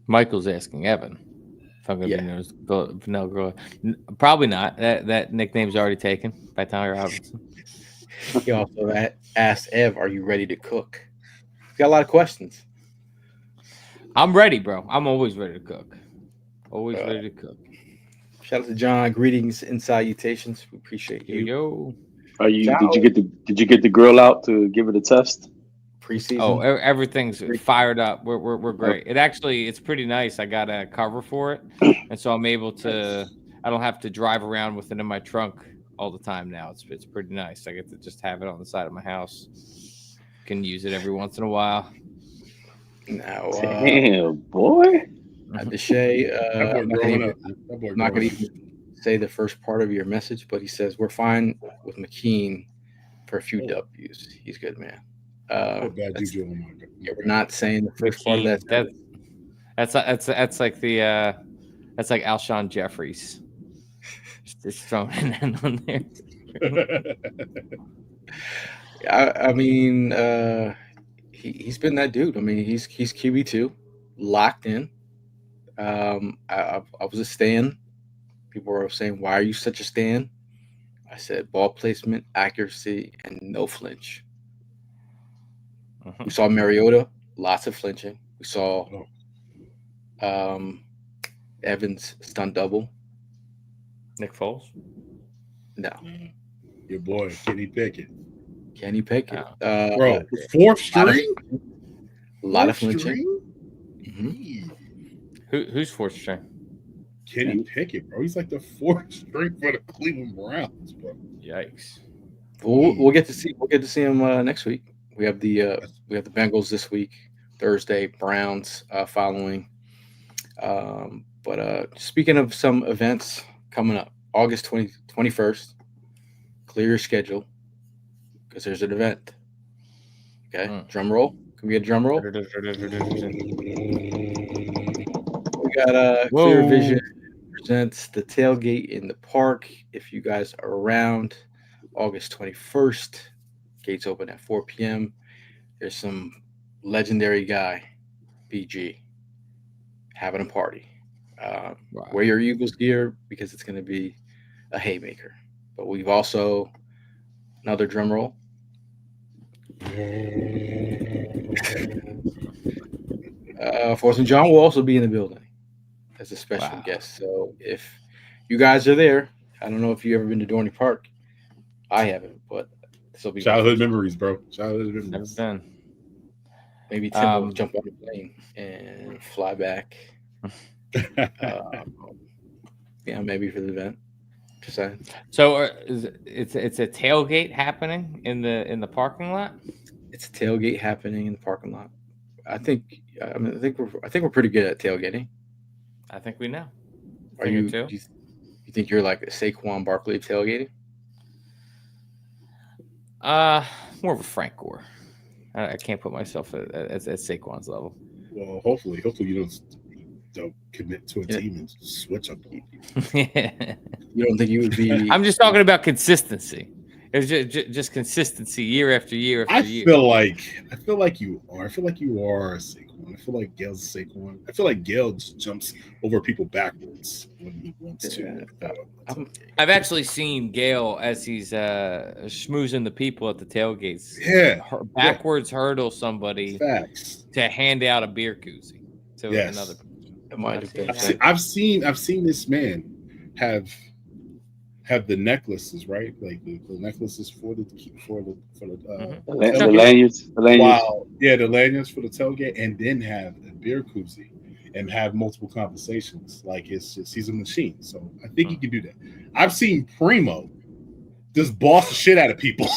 Michael's asking Evan if I'm going to be known as the Vanilla Gorilla. Probably not. That nickname's already taken by Ty Robinson. He also asked Ev, are you ready to cook? He's got a lot of questions. I'm ready, bro. I'm always ready to cook. Always ready to cook. Shout out to John. Greetings and salutations. We appreciate you. Yo. Did you get the grill out to give it a test? Preseason. Oh, everything's fired up. We're great. It's pretty nice. I got a cover for it, and so I'm able to. I don't have to drive around with it in my trunk all the time now. It's pretty nice. I get to just have it on the side of my house. Can use it every once in a while. Now, Damn, boy. Deshay, That boy I'm not growing gonna up. Man. That boy not growing gonna up. even say the first part of your message, but he says we're fine with McKean for a few Oh. W's. He's good, man. Put bad That's- juju on my God. yeah, we're not saying the first part of that. McKean, that's like the that's like Alshon Jeffries. Just throwing that on there. I mean, he's been that dude. I mean, he's QB2, locked in. I was a stan. People were saying, "Why are you such a stan?" I said, "Ball placement, accuracy, and no flinch." We saw Mariota, lots of flinching. We saw Evans stunt double. Nick Foles. No, Your boy, Kenny Pickett. Kenny Pickett. Bro, fourth lot of- string? a lot of Fourth flinching. string? Mhm. Who's fourth string? Kenny Pickett, bro. He's like the fourth string for the Cleveland Browns, bro. Yikes. We'll get to see him next week. We have the Bengals this week, Thursday. Browns following. But speaking of some events coming up, August 21st, clear your schedule because there's an event. Okay, drum roll. Can we get a drum roll? We got Clear Vision presents the tailgate in the park. If you guys are around, August 21st, gates open at 4 p.m. There's some legendary guy, BG, having a party. Wear your Eagles gear because it's going to be a haymaker. But we've also another drum roll. Force and Jawn will also be in the building as a special guest. So if you guys are there, I don't know if you've ever been to Dorney Park. I haven't, but this will be childhood memories, bro. Childhood memories. Never been. Maybe Tim will jump on the plane and fly back. Yeah, maybe for the event. Just saying. So it's a tailgate happening in the parking lot. It's a tailgate happening in the parking lot. I think we're pretty good at tailgating. I think we know. Are you? Do you think you're like a Saquon Barkley of tailgating? More of a Frank Gore. I can't put myself at Saquon's level. Well, hopefully you don't commit to a team and switch up. You don't think you would be? I'm just talking about consistency. It was just consistency year after year after year. I feel like you are. I feel like you are a Saquon. I feel like Gail's Saquon. I feel like Gail just jumps over people backwards when he wants to. I've actually seen Gail as he's schmoozing the people at the tailgates. Yeah, backwards hurdle somebody Facts. to hand out a beer koozie to another person. It might have been. I've seen this man have the necklaces, right? Like the necklaces for the lanyards. Wow, yeah, the lanyards for the tailgate, and then have a beer koozie and have multiple conversations. Like he's a machine. So I think he can do that. I've seen Primo just boss the shit out of people.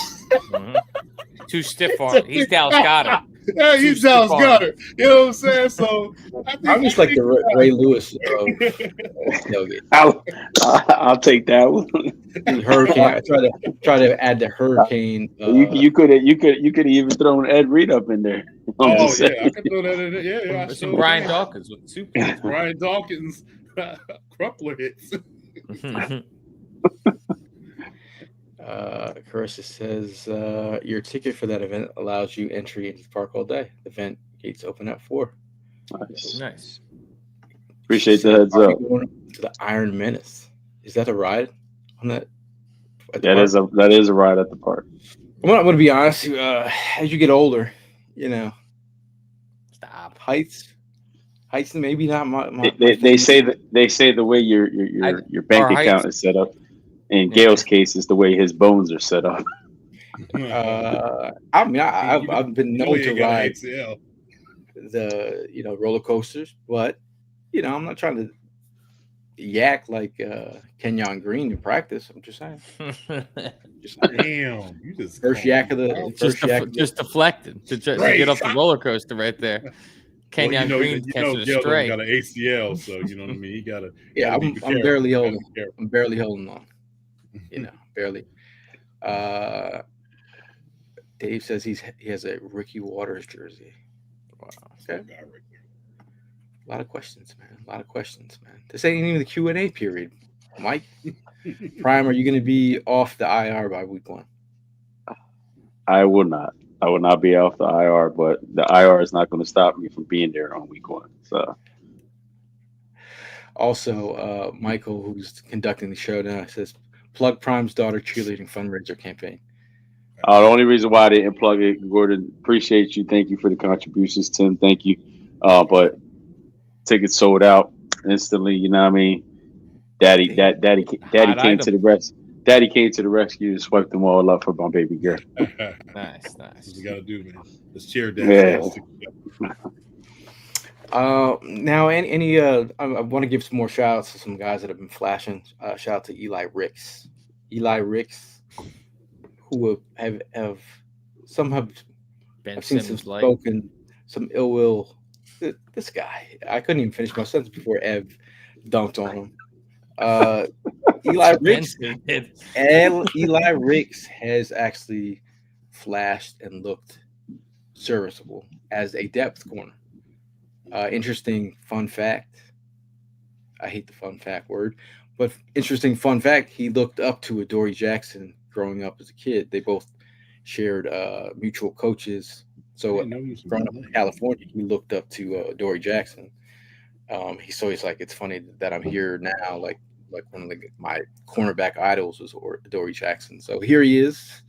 Too stiff on. He's Dallas Goddard. Yeah, he's Dallas Goddard. You know what I'm saying? So I'm just like the Ray Lewis of tailgate. I'll take that one. Hurricane. I try to add the hurricane. You could have even thrown Ed Reed up in there. I could throw that in there. Yeah, some Brian Dawkins with 2 points. Brian Dawkins crumpler hits. Carissa says your ticket for that event allows you entry into the park all day. The event gates open at 4. Nice. Appreciate the heads up. Going to the Iron Menace. Is that a ride on that? That is a ride at the park. I'm going to be honest. As you get older, stop heights. Maybe not my they say the way your bank account is set up. In Gail's case, is the way his bones are set up. I mean, I've been known to ride the roller coasters, but I'm not trying to yak like Kenyon Green in practice. I'm just saying. Just saying. Damn, you just First called me yak of the out. first yak. Of the, just deflected to Right. get off the roller coaster right there. Well, Kenyon Green catching a Gildo stray. got an ACL, so you know what I mean. He gotta yeah, be I'm careful. barely Gotta holding. be careful. I'm barely holding on. Barely. Dave says he has a Ricky Waters jersey. Wow. Okay. Guy right there. A lot of questions, man. A lot of questions, man. This ain't even the Q&A period. Mike, Prime, are you going to be off the IR by week 1? I will not. I will not be off the IR, but the IR is not going to stop me from being there on week 1. So Also, Michael, who's conducting the show now, says plug Prime's daughter cheerleading fundraiser campaign. the only reason why I didn't plug it, Gordon, appreciate you. Thank you for the contributions, Tim. Thank you. But tickets sold out instantly. You know what I mean? Daddy Hot came to item. the rescue. Daddy came to the rescue and swept them all up for my baby girl. Nice. That's what we gotta do, man. Let's cheer dad. Yeah. Now, I want to give some more shout outs to some guys that have been flashing. Shout out to Eli Ricks. Eli Ricks, who have some have Ben I've seen some Simmons light. spoken, some ill will. This guy, I couldn't even finish my sentence before Ev dunked on him. Eli Ricks, Eli Ricks has actually flashed and looked serviceable as a depth corner. Interesting fun fact. I hate the fun fact word, but interesting fun fact. He looked up to Adoree Jackson growing up as a kid. They both shared mutual coaches. So growing up in California, he looked up to Adoree Jackson. He's always like, it's funny that I'm here now. Like one of my cornerback idols was Adoree Jackson. So here he is,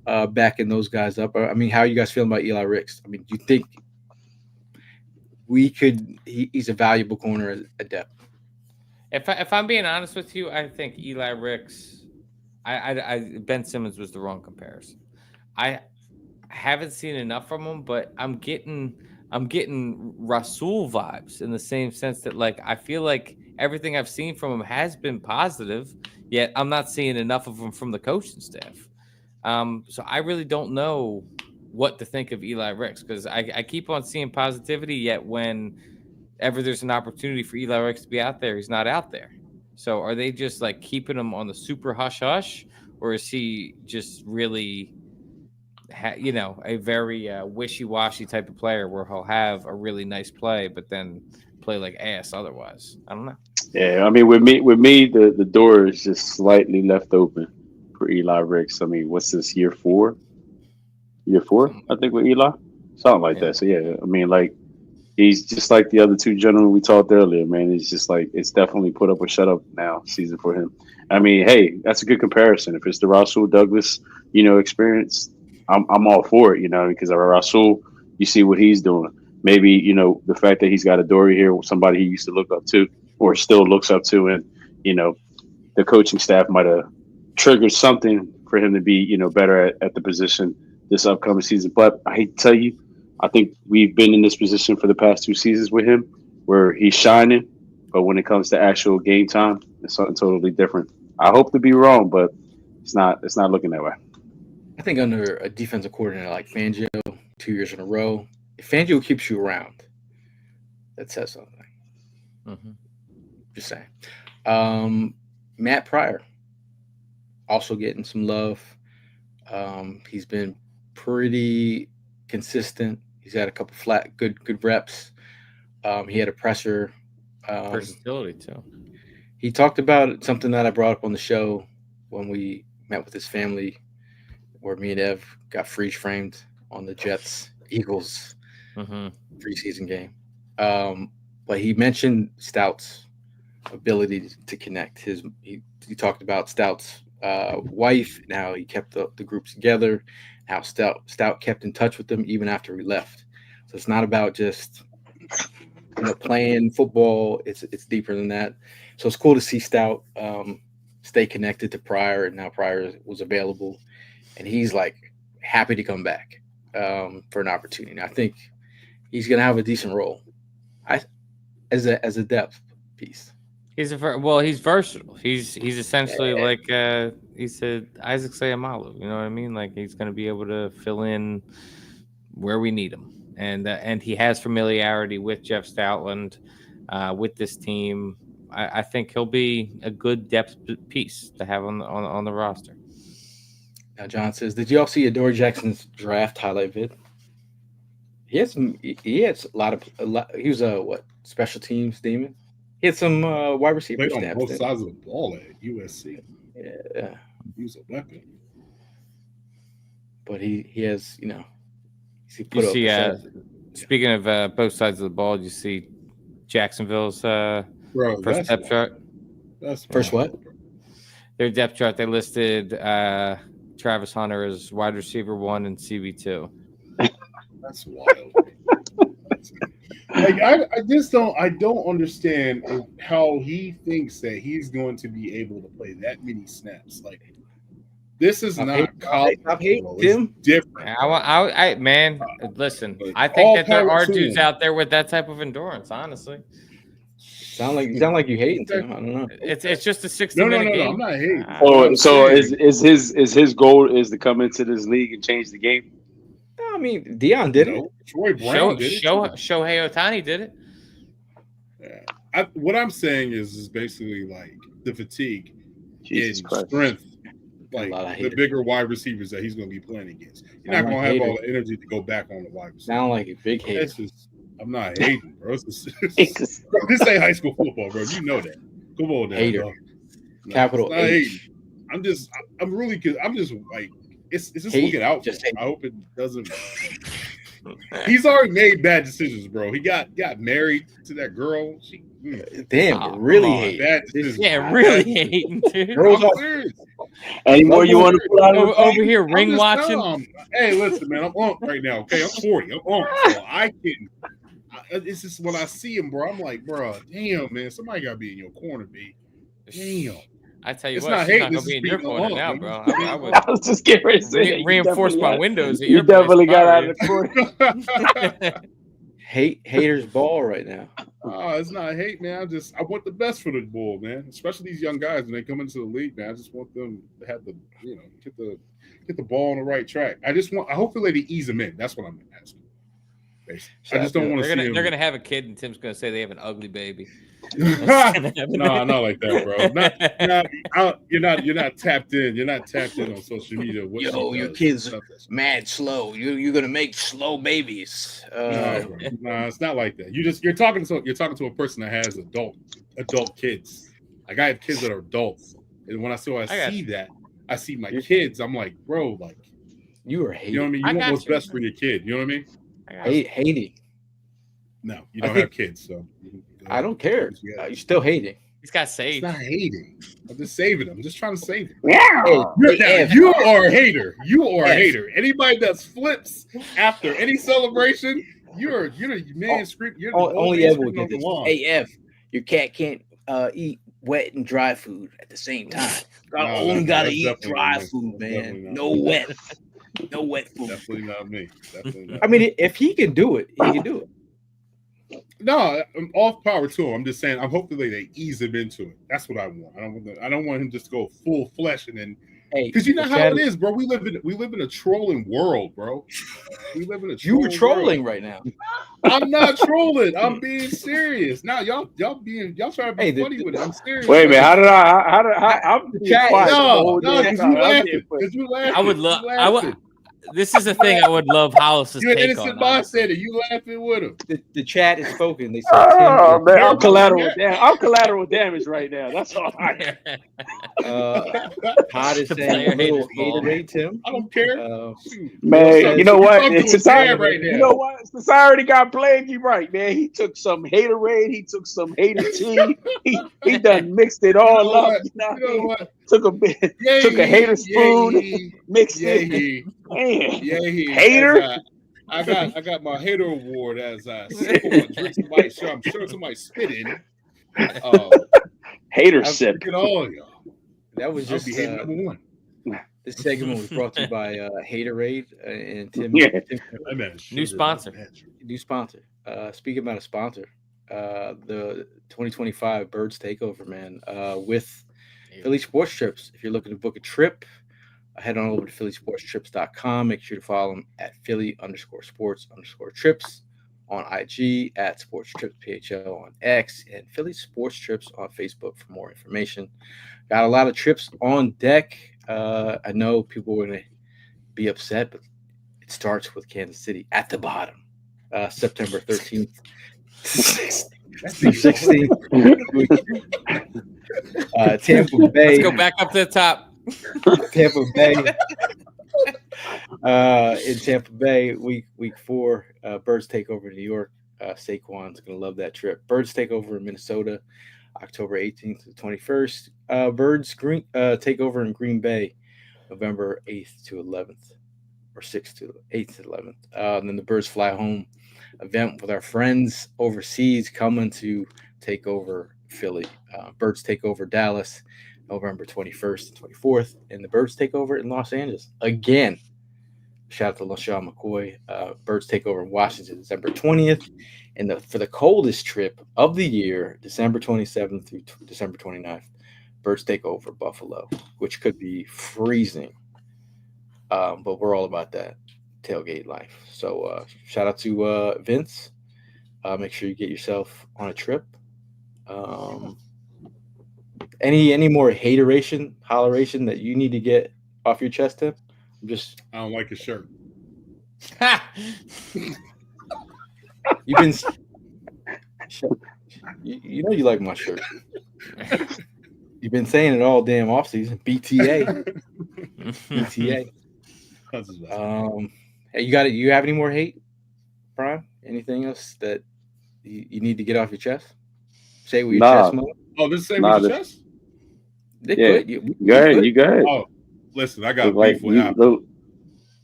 backing those guys up. I mean, how are you guys feeling about Eli Ricks? I mean, do you think he's a valuable corner at depth? If I'm being honest with you, I think Eli Ricks, Ben Simmons was the wrong comparison. I haven't seen enough from him, but I'm getting Rasul vibes in the same sense that like I feel like everything I've seen from him has been positive, yet I'm not seeing enough of him from the coaching staff. So I really don't know what to think of Eli Ricks because I keep on seeing positivity, yet whenever there's an opportunity for Eli Ricks to be out there, he's not out there. So are they just like keeping him on the super hush hush, or is he just really, a very wishy washy type of player where he'll have a really nice play, but then play like ass otherwise? I don't know. Yeah, I mean, with me, the door is just slightly left open for Eli Ricks. I mean, what's this, year 4? Year 4, I think, with Eli, something like that. So yeah, I mean, like he's just like the other two gentlemen we talked earlier, man. It's just like it's definitely put up or shut up now season for him. I mean, hey, that's a good comparison. If it's the Rasul Douglas, experience, I'm all for it, because of Rasul, you see what he's doing. Maybe the fact that he's got a Dory here, somebody he used to look up to or still looks up to, and the coaching staff might have triggered something for him to be better at the position this upcoming season. But I hate to tell you, I think we've been in this position for the past 2 seasons with him, where he's shining, but when it comes to actual game time, it's something totally different. I hope to be wrong, but it's not looking that way. I think under a defensive coordinator like Fangio, 2 years in a row, if Fangio keeps you around, that says something. Mm-hmm. Just saying. Matt Pryor, also getting some love. He's been pretty consistent. He's had a couple flat, good reps. He had a presser. Versatility too. He talked about something that I brought up on the show when we met with his family, where me and Ev got freeze framed on the Jets Eagles preseason game. But he mentioned Stout's ability to connect. He talked about Stout's wife and how he kept the groups together, how Stout kept in touch with them even after he left. So it's not about just playing football. It's deeper than that. So it's cool to see Stout stay connected to Pryor, and now Pryor was available, and he's like happy to come back for an opportunity. And I think he's going to have a decent role as a depth piece. He's he's versatile. He's essentially like he said Isaac Sayamalu. You know what I mean? Like he's going to be able to fill in where we need him, and he has familiarity with Jeff Stoutland, with this team. I think he'll be a good depth piece to have on the roster. Now, John says, "Did you all see Adore Jackson's draft highlight vid? He had some. He had a lot. He was a special teams demon. He had some wide receiver Played on stats. both didn't sides of the ball at USC. he? Yeah, He was a weapon. but he has he You put up. see, the stats. speaking of both sides of the ball, you see Jacksonville's Bro, first that's depth chart. That's First wild, what? bro. Their depth chart. They listed Travis Hunter as wide receiver 1 and CB2. That's wild. Like I just don't understand how he thinks that he's going to be able to play that many snaps. Like this is not college. Stop hating, bro. Tim. It's different. Man, listen. I all think that there power are to dudes him. out there with that type of endurance. Honestly, Sound like you hating Tim. I don't know. it's just a 60 No, minute game. I'm not hating. So is his goal is to come into this league and change the game? I mean, Deion did it. No, Troy Brown did it. too. Shohei Ohtani did it. Yeah. What I'm saying is basically like the fatigue Jesus and Christ. strength, A like lot of the haters. bigger wide receivers that he's going to be playing against. You're I'm not going like to have all haters. the energy to go back on the wide receiver. Sound like a big hater. That's just, I'm not hating, bro. This ain't high school football, bro. You know that. Come on, now, Hater. bro. No, Capital it's not H. hating. I'm just like, it's just Hate. looking out. Just For him. hate. I hope it doesn't. He's already made bad decisions, bro. He got married to that girl. Damn, Oh, really come on. hate. Bad decisions. Yeah, Bad really decisions. hating, dude. Girls I'm off. serious. Any more you want to put out of the Over here, I'm ring just watching. telling him, hey, listen, man, I'm on right now. Okay, I'm 40. I'm on, so I can. It's just when I see him, bro. I'm like, bro, damn, man, somebody got to be in your corner, B. Damn. I tell you It's what, not she's hate, not this gonna be is in your beating corner them now, up, bro. man. I would I was just getting ready to say that. You reinforce my definitely windows at You your place. definitely got out of Sorry. the corner. Haters ball right now. It's not hate, man. I want the best for the bull, man. Especially these young guys when they come into the league, man. I just want them to have the, get the ball on the right track. Hopefully they ease them in. That's what I'm asking. Basically. I just don't want to see They're them. gonna have a kid, and Tim's gonna say they have an ugly baby. No, not like that, bro. You're not tapped in. You're not tapped in on social media. What Yo, she your does. kid's Stuff. mad slow. You're gonna make slow babies. No, bro. No, it's not like that. You're talking to a person that has adult kids. Like I have kids that are adults, and when I see that, I see my kids. I'm like, bro, like You are hating. you know what I mean. You want what's best for your kid. You know what I mean? Hating. No, you don't have kids, so I don't care. You're still hating. He's got It's saved. not hating. I'm just saving them. I'm just trying to save them. Hey, You are a hater. You are a F. hater. Anybody that flips after any celebration, you're the man screaming. You're the only ever will get this. lawn. AF, your cat can't eat wet and dry food at the same time. Only gotta that's eat definitely dry not me. food, That's definitely man. not No me. wet. No wet food. Definitely not me. Definitely not. I mean, if he can do it, he can do it. No, I'm all power to him. I'm just saying. I'm hoping they ease him into it. That's what I want. I don't want him just to go full flesh and then because you know how it is, bro. We live in a trolling world, bro. We live in a You were trolling world. right now. I'm not trolling. I'm being serious. Now y'all trying to be funny with it. I'm serious. Wait a minute. I'm being Chat- quiet the No, whole no, damn because time. you I'm laughing. being funny. Because you laughing. I would love. You I would. laughing. This is the thing I would love Hollis's You're an take innocent on. bystander. You laughing with him. The chat is spoken. They said Oh Tim man, Tim I'm is- collateral damage. I'm collateral damage right now. That's all I. Hot is The saying player a little haters ball. haterade Tim. I don't care. Man, You're you know what? talking to a Society, fan right you now. know what? Society got played you right, man. He took some haterade. He took some hater tea. He done mixed it all know up. what? You know You know what? what? Took a bit, Yay, took a hater yay, spoon, yay, mixed yay, it. Man, yay. hater. I got my hater award as I sip on my drink. I'm sure somebody spit in. Hater I'm sip. drinking all y'all. That was I'll just be hating number one. this segment was brought to you by Haterade and Tim. Yeah. Tim I meant New sponsor. new sponsor. Speaking about a sponsor, the 2025 Birds Takeover, man, with Philly Sports Trips. If you're looking to book a trip, head on over to phillysportstrips.com. Make sure to follow them at Philly_sports_trips on IG, at Sports Trips PHL on X, and Philly Sports Trips on Facebook for more information. Got a lot of trips on deck. I know people are going to be upset, but it starts with Kansas City at the bottom. September 13th to 16th. Tampa Bay. Let's go back up to the top. Tampa Bay. In Tampa Bay, week 4, Birds take over New York. Saquon's gonna love that trip. Birds take over in Minnesota, October 18th to the 21st. Birds take over in Green Bay, November 8th to 11th, or 6th to 8th to 11th. And then the Birds fly home event with our friends overseas coming to take over Philly. Birds take over Dallas, November 21st and 24th, and the Birds take over in Los Angeles again. Shout out to LaShawn McCoy. Birds take over in Washington, December 20th, and for the coldest trip of the year, December 27th through December 29th, Birds take over Buffalo, which could be freezing, but we're all about that tailgate life. So shout out to Vince. Make sure you get yourself on a trip. Any more hateration, holleration that you need to get off your chest, Tim? I don't like his shirt. You've been you know you like my shirt. You've been saying it all damn offseason. BTA. BTA. Hey, you have any more hate, Brian? Anything else that you need to get off your chest? Say with your chest, Mo? Oh, this is the same with your chest? They could. You go ahead. You go ahead. Oh, listen, I got beef with Apple.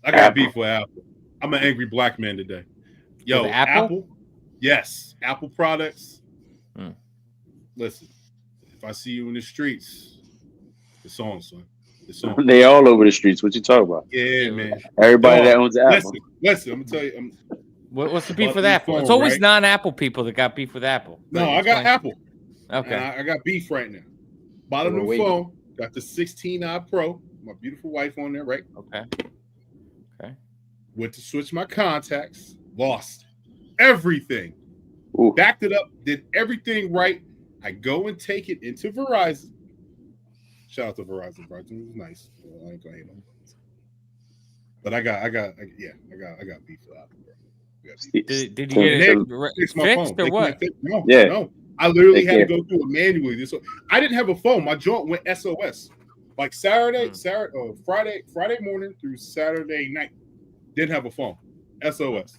I got beef with Apple. I'm an angry black man today. Yo, Apple? Yes. Apple products. Listen, if I see you in the streets, it's on, son. It's on. They all over the streets. What you talking about? Yeah, man. Everybody that owns Apple. Listen, I'm going to tell you. What's the beef with Apple? It's always non-Apple people that got beef with Apple. No, I got Apple. Okay. I got beef right now. Bottom of the phone, got the 16i Pro. My beautiful wife on there, right? Okay. Went to switch my contacts, lost everything. Ooh. Backed it up, did everything right. I go and take it into Verizon. Shout out to Verizon. Verizon was nice. I ain't gonna hate them. But I got beef with Apple, bro. Did you get it fixed or what? No. I literally had to go through it manually. I didn't have a phone. My joint went SOS. Like Friday morning through Saturday night. Didn't have a phone. SOS.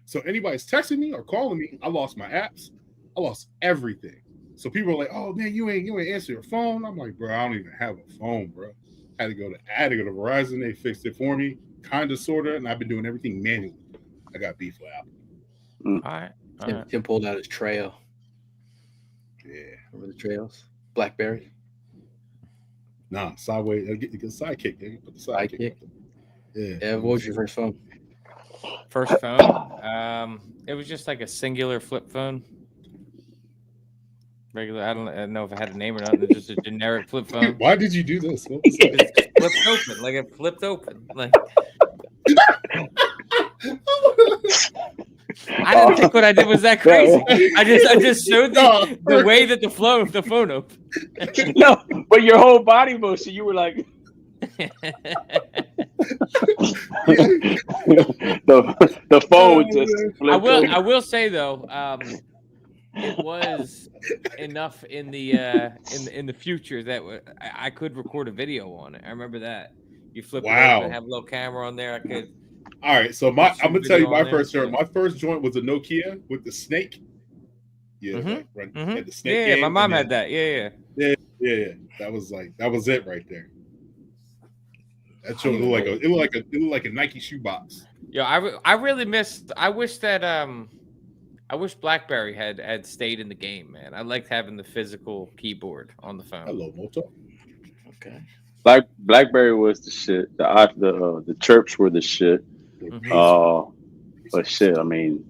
So anybody's texting me or calling me, I lost my apps. I lost everything. So people are like, "Oh man, you ain't answer your phone." I'm like, "Bro, I don't even have a phone, bro." I had to go to Verizon. They fixed it for me, kind of, sort of, and I've been doing everything manually. I got beef with Apple. All right. Tim pulled out his trail. Yeah, remember the trails? BlackBerry. Nah, sideways. Get the sidekick. They put the sidekick. Yeah. What was your first phone? First phone. It was just like a singular flip phone. Regular. I don't know if I had a name or not. It's just a generic flip phone. Why did you do this? It flipped open. Like it flipped open. Like I didn't think what I did was that crazy. I just showed the way that the phone opened. No, but your whole body motion, you were like the phone just flipped. I will say though, it was enough in the future that I could record a video on it. I remember that. You flip it over and have a little camera on there. I could. All right, so I'm gonna tell you my first joint. My first joint was a Nokia with the snake. Yeah, had the snake. Yeah, my mom had that. Yeah. That was it right there. That joint looked like a Nike shoebox. Yeah, I really missed. I wish that I wish BlackBerry had stayed in the game, man. I liked having the physical keyboard on the phone. Hello, Moto. Okay. BlackBerry was the shit. The chirps were the shit. But shit, I mean,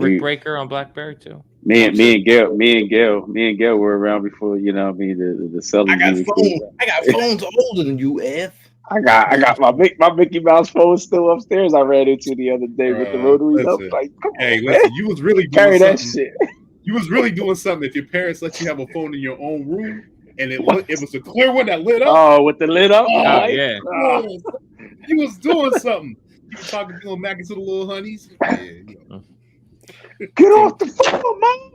Brick Breaker on BlackBerry too. Me and Gail were around before, you know what I mean, the cellular. I got phones older than you, F. I got my Mickey Mouse phone still upstairs. I ran into the other day with the rotaries. I was like, come on, man. You was really doing Carry that something. shit. You was really doing something if your parents let you have a phone in your own room and it was a clear one that lit up. Oh, with the lid up? Oh, yeah. You was doing something. You was talking to Mac to the little honeys. Yeah, you know. Get off the phone, Mom.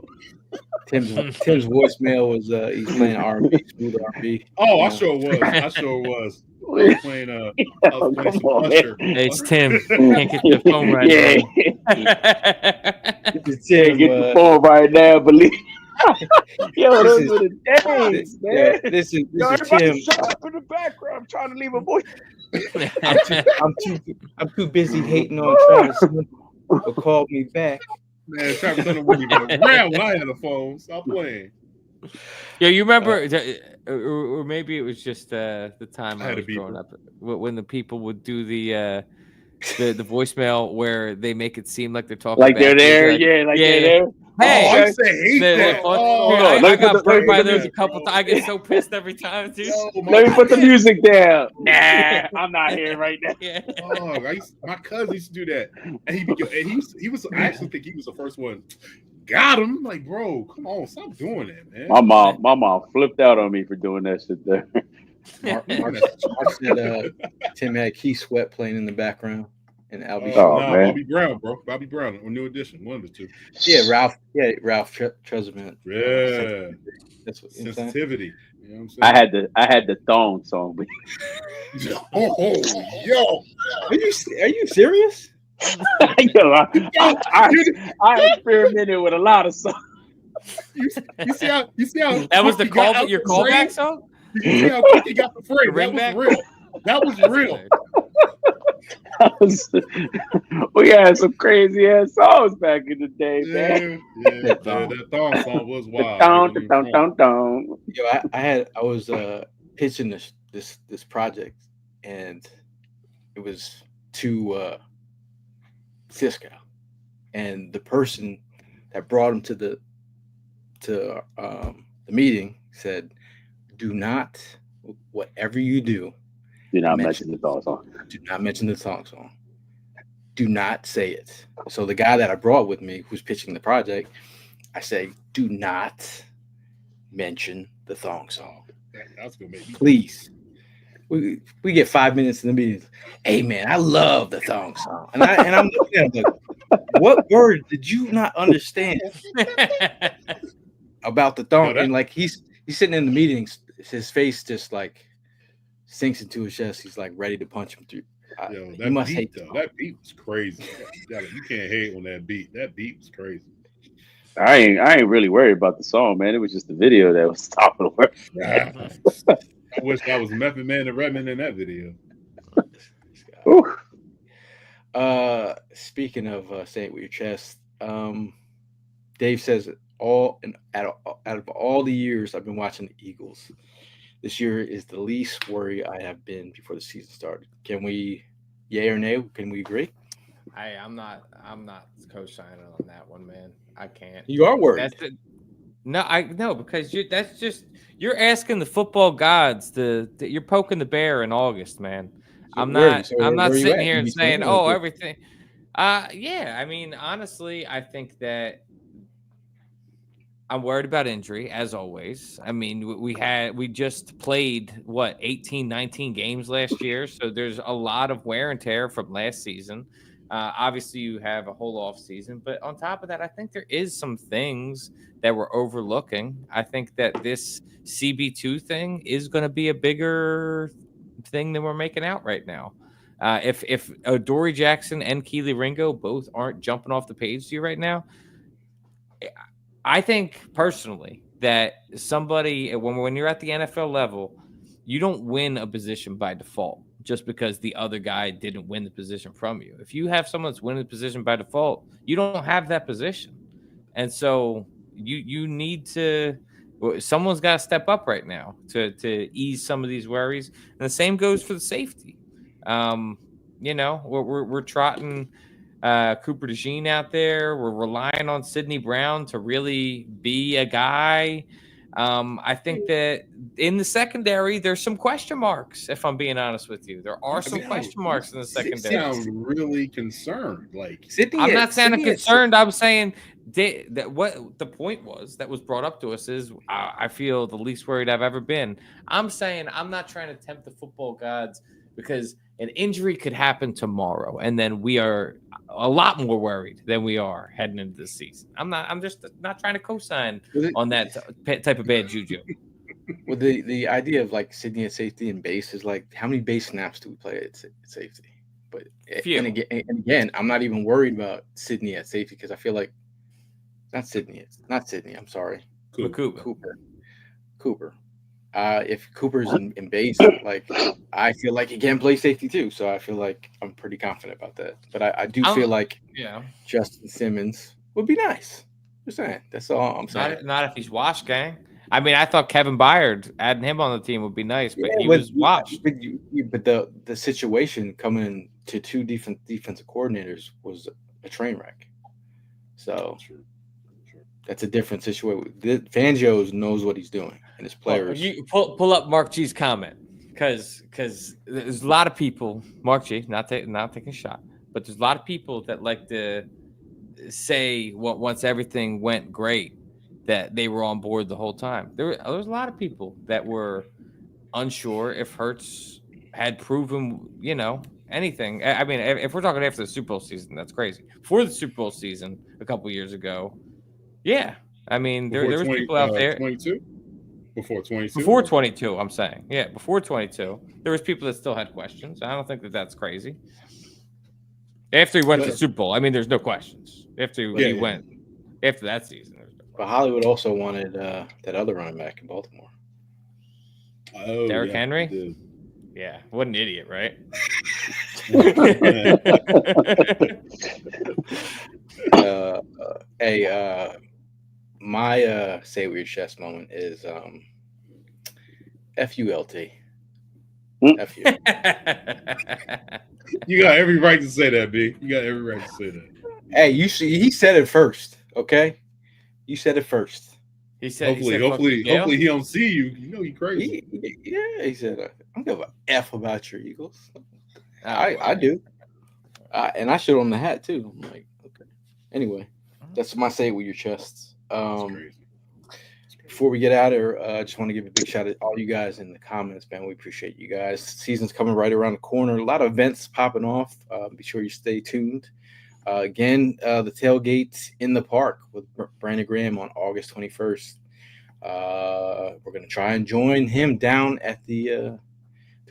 Tim's voicemail was he's playing R&B, smooth R&B. Oh, I sure was. I was playing some Usher. Hey, it's Tim. Can't get the phone right now. Can't get the phone right now, believe. Yo, those were the days, man. Yeah, this is Tim. Tim. Shut up in the background. I'm trying to leave a voice. I'm too busy hating on Travis Smith to call me back. Man, Travis Hunter wasn't even around when I had a phone. Stop playing. Yeah, you remember, or maybe it was just the time I was growing up when the people would do the voicemail where they make it seem like they're talking like they're there, like, they're there. Hey, I used to hate that. I got burned by those a couple times. I get so pissed every time, dude. Let me put the music down. Nah, I'm not here right now. Yeah. Oh, my cousin used to do that, and he was. I actually think he was the first one. Got him, like, bro, come on, stop doing that, man. My mom flipped out on me for doing that shit there. Mark said Tim had Key Sweat playing in the background. And man. Bobby Brown, bro. Bobby Brown on New Edition, one of the two. Yeah, Ralph Treserman. Yeah, that's what sensitivity. You know what I'm saying? I had the thong song. Yo, are you serious? Yo, I experimented with a lot of songs. You see how that was your callback song? You see how quick he got the frame? That was real. We had some crazy ass songs back in the day, man. Yeah, that thong song was wild. Yo, I was pitching this project, and it was to Cisco, and the person that brought him to the meeting said, "Do not, whatever you do." Do not mention the thong song. Do not mention the thong song. Do not say it. So the guy that I brought with me, who's pitching the project, I say, do not mention the thong song. That's gonna make me please. We get 5 minutes in the meeting. Hey man, I love the thong song, and I'm looking at him like, what word did you not understand about the thong? And like he's sitting in the meetings, his face just like sinks into his chest. He's like ready to punch him through. You must hate that beat was crazy. You can't hate on that beat. That beat was crazy. I ain't really worried about the song, man. It was just the video that was top of the world. I wish I was Method Man and Redman in that video. Speaking of saying it with your chest, Dave says out of all the years I've been watching the Eagles, this year is the least worried I have been before the season started. Can we, yay or nay? Can we agree? I'm not co-signing on that one, man. I can't. You are worried. No, because you're asking the football gods you're poking the bear in August, man. So I'm not sitting here and saying, oh, everything. Yeah, I mean, honestly, I think that I'm worried about injury, as always. I mean, we just played 18, 19 games last year, so there's a lot of wear and tear from last season. Obviously, you have a whole off season, but on top of that, I think there is some things that we're overlooking. I think that this CB2 thing is going to be a bigger thing than we're making out right now. If Dory Jackson and Keely Ringo both aren't jumping off the page to you right now, I think personally that somebody, when you're at the NFL level, you don't win a position by default just because the other guy didn't win the position from you. If you have someone that's winning the position by default, you don't have that position. And so you need to, someone's got to step up right now to ease some of these worries. And the same goes for the safety. We're trotting Cooper DeJean out there. We're relying on Sidney Brown to really be a guy. I think that in the secondary, there's some question marks, if I'm being honest with you. There are some question marks in the You secondary. sound really concerned. Like Sydney, I'm not saying I'm Sydney, concerned. I'm saying that what the point was that was brought up to us is I feel the least worried I've ever been. I'm saying I'm not trying to tempt the football gods because an injury could happen tomorrow, and then we are a lot more worried than we are heading into the season. I'm just not trying to co-sign on that type of bad juju. Well, the idea of like Sydney at safety and base is like how many base snaps do we play at safety? But Few. and again, I'm not even worried about Sydney at safety because I feel like not Sydney. I'm sorry, Cooper. If Cooper's in base, like I feel like he can play safety too. So I feel like I'm pretty confident about that. But I do feel like Justin Simmons would be nice. Just saying. That's all I'm saying. Not if he's washed, gang. I mean, I thought Kevin Byard, adding him on the team would be nice, but he was washed. But the situation coming to two different defensive coordinators was a train wreck. So that's a different situation. Fangio knows what he's doing, and his players. You pull up Mark G's comment because there's a lot of people. Mark G, not taking a shot, but there's a lot of people that like to say once everything went great that they were on board the whole time. There was a lot of people that were unsure if Hurts had proven, anything. I mean, if we're talking after the Super Bowl season, that's crazy. For the Super Bowl season a couple years ago, yeah. I mean, there was people out there. 22? Before 22? Before 22, I'm saying. Yeah, before 22. There was people that still had questions. I don't think that's crazy. After he went to the Super Bowl, I mean, there's no questions. After he went, after that season. But Hollywood also wanted that other running back in Baltimore. Oh, Derrick Henry? Yeah. What an idiot, right? My say it with your chest moment is FULT. F you. You got every right to say that, B. You got every right to say that. Hey, you see, he said it first, okay? You said it first. He said, hopefully he don't see you. You know he crazy. He said, "I'm gonna give a F about your Eagles." I do, and I showed him the hat too. I'm like, okay. Anyway, that's my say it with your chests. Before we get out of here, I just want to give a big shout out to all you guys in the comments, man. We appreciate you guys. Season's coming right around the corner. A lot of events popping off. Be sure you stay tuned. Again, the tailgate in the park with Brandon Graham on August 21st. We're going to try and join him down at the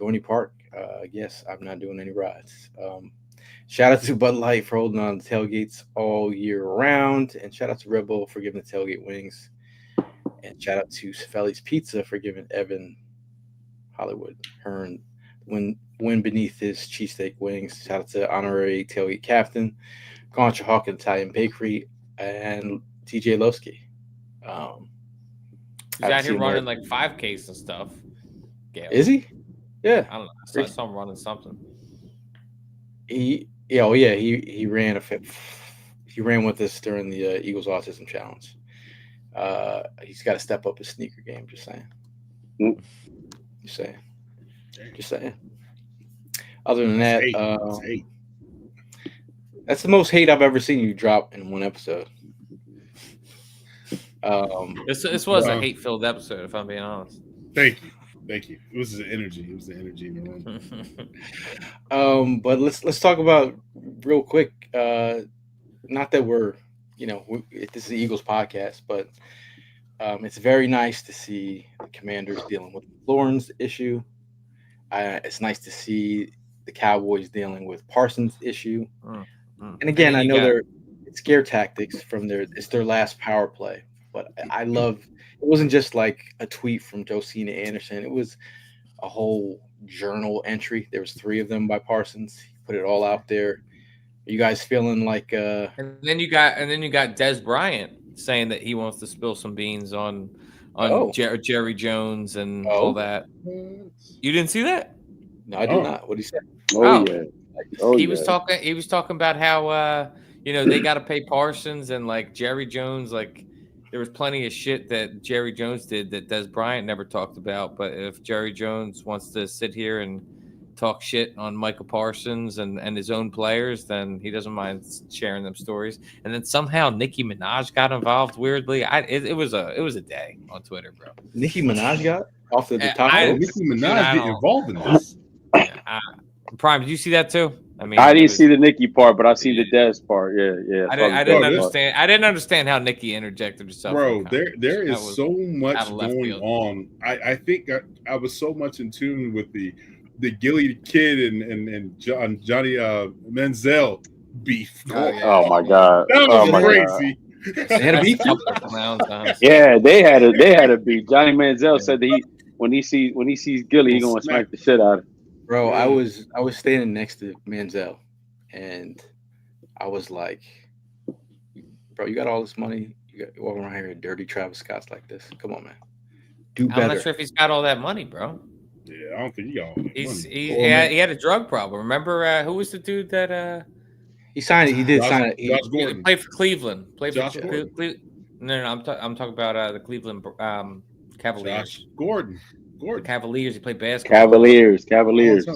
Dorney Park. Yes, I'm not doing any rides. Shout out to Bud Light for holding on the tailgates all year round. And shout out to Red Bull for giving the tailgate wings. And shout out to Cifelli's Pizza for giving Evan Hollywood Hearn win beneath his cheesesteak wings. Shout out to honorary tailgate captain, Contra Hawk Italian Bakery, and TJ Lowski. He's out here running like 5Ks and stuff. Gail. Is he? Yeah. I don't know. I saw him running something. He ran he ran with us during the Eagles Autism Challenge. He's got to step up his sneaker game. Just saying. Just saying. Other than that, that's the most hate I've ever seen you drop in one episode. This was a hate-filled episode, if I'm being honest. Thank you. It was the energy. In the room. But let's talk about real quick. Not that we're, this is the Eagles podcast, but it's very nice to see the Commanders dealing with the Lawrence issue. It's nice to see the Cowboys dealing with Parsons' issue. And again, I know it's scare tactics it's their last power play. But I love it wasn't just like a tweet from Josina Anderson. It was a whole journal entry. There was 3 of them by Parsons. He put it all out there. Are you guys feeling like And then you got Des Bryant saying that he wants to spill some beans on Jerry Jones and all that. You didn't see that? No, I did not. What did he say? Oh, yeah. Oh, He was talking about how they got to pay Parsons and like Jerry Jones. Like there was plenty of shit that Jerry Jones did that Des Bryant never talked about. But if Jerry Jones wants to sit here and talk shit on Michael Parsons and his own players, then he doesn't mind sharing them stories. And then somehow Nicki Minaj got involved weirdly. It was a day on Twitter, bro. Nicki Minaj got off the top. Oh, rope? Nicki Minaj get involved in this. Prime, did you see that too? I mean, I didn't see the Nicki part, but I seen the Des part. Yeah. I didn't understand. I didn't understand how Nicki interjected herself. Bro, there is so much going on. I think I was so much in tune with the Gilly Kid and Johnny Manziel beef. Oh my god, that was crazy. They had a beef. Yeah, they had a beef. Johnny Manziel said that when he sees Gilly, he's gonna smack the shit out of him. Bro, I was standing next to Manziel, and I was like, "Bro, you got all this money. You're walking around here with dirty Travis Scotts like this. Come on, man. Do better." I'm not sure if he's got all that money, bro. Yeah, I don't think he got all that money. He had a drug problem. Remember who was the dude that he signed? He did sign it. Josh Gordon. He played for Cleveland. Josh Gordon. No, I'm talking about the Cleveland Cavaliers. Josh Gordon. The Cavaliers. He played basketball. Cavaliers. Cavaliers.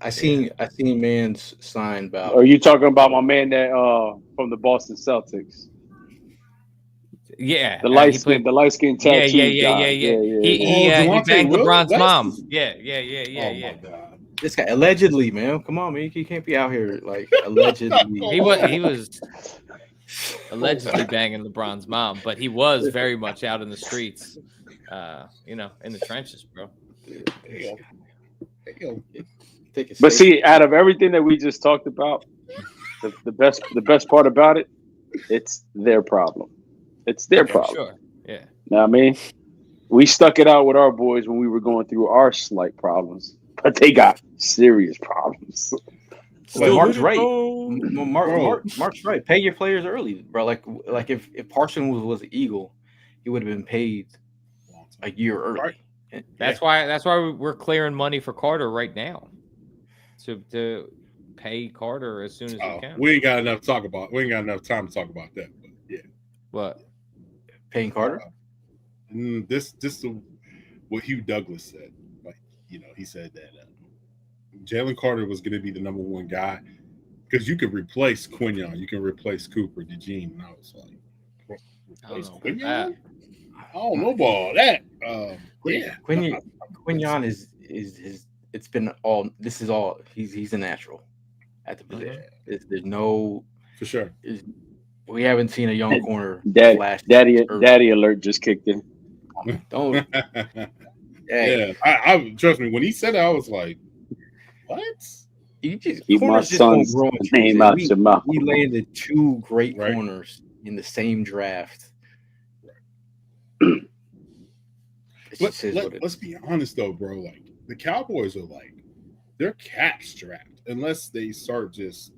I seen man's sign about. Are you talking about my man that from the Boston Celtics? Yeah, the light skin tattoo. Yeah. He banged LeBron's mom. Yeah. Oh my god. This guy allegedly, man. Come on, man. You can't be out here like allegedly. He was allegedly banging LeBron's mom, but he was very much out in the streets, in the trenches, bro. But see, out of everything that we just talked about, the best part about it, it's their problem. It's their problem. Sure. Yeah. Know what I mean? We stuck it out with our boys when we were going through our slight problems, but they got serious problems. Well, Mark's right. Mark's right. Pay your players early, bro. Like if Parsons was an Eagle, he would have been paid a year early. Right. That's why we're clearing money for Carter right now, to pay Carter as soon as we can. We ain't got enough time to talk about that. But yeah. What? Paying Carter? This is what Hugh Douglas said. Like, he said that Jalen Carter was going to be the number one guy because you could replace Quinyon, you can replace Cooper, DeJean, and I was like, replace Quinyon? I don't know about that. Yeah, Quinyon is it's been all. This is all. He's a natural at the position. There's no for sure. We haven't seen a young corner. Daddy alert just kicked in. Don't. Yeah, I trust me. When he said it, I was like, "What?" You just keep my son's name out your mouth. We landed two great corners in the same draft. Let's be honest though, bro. Like the Cowboys are they're cap strapped unless they start just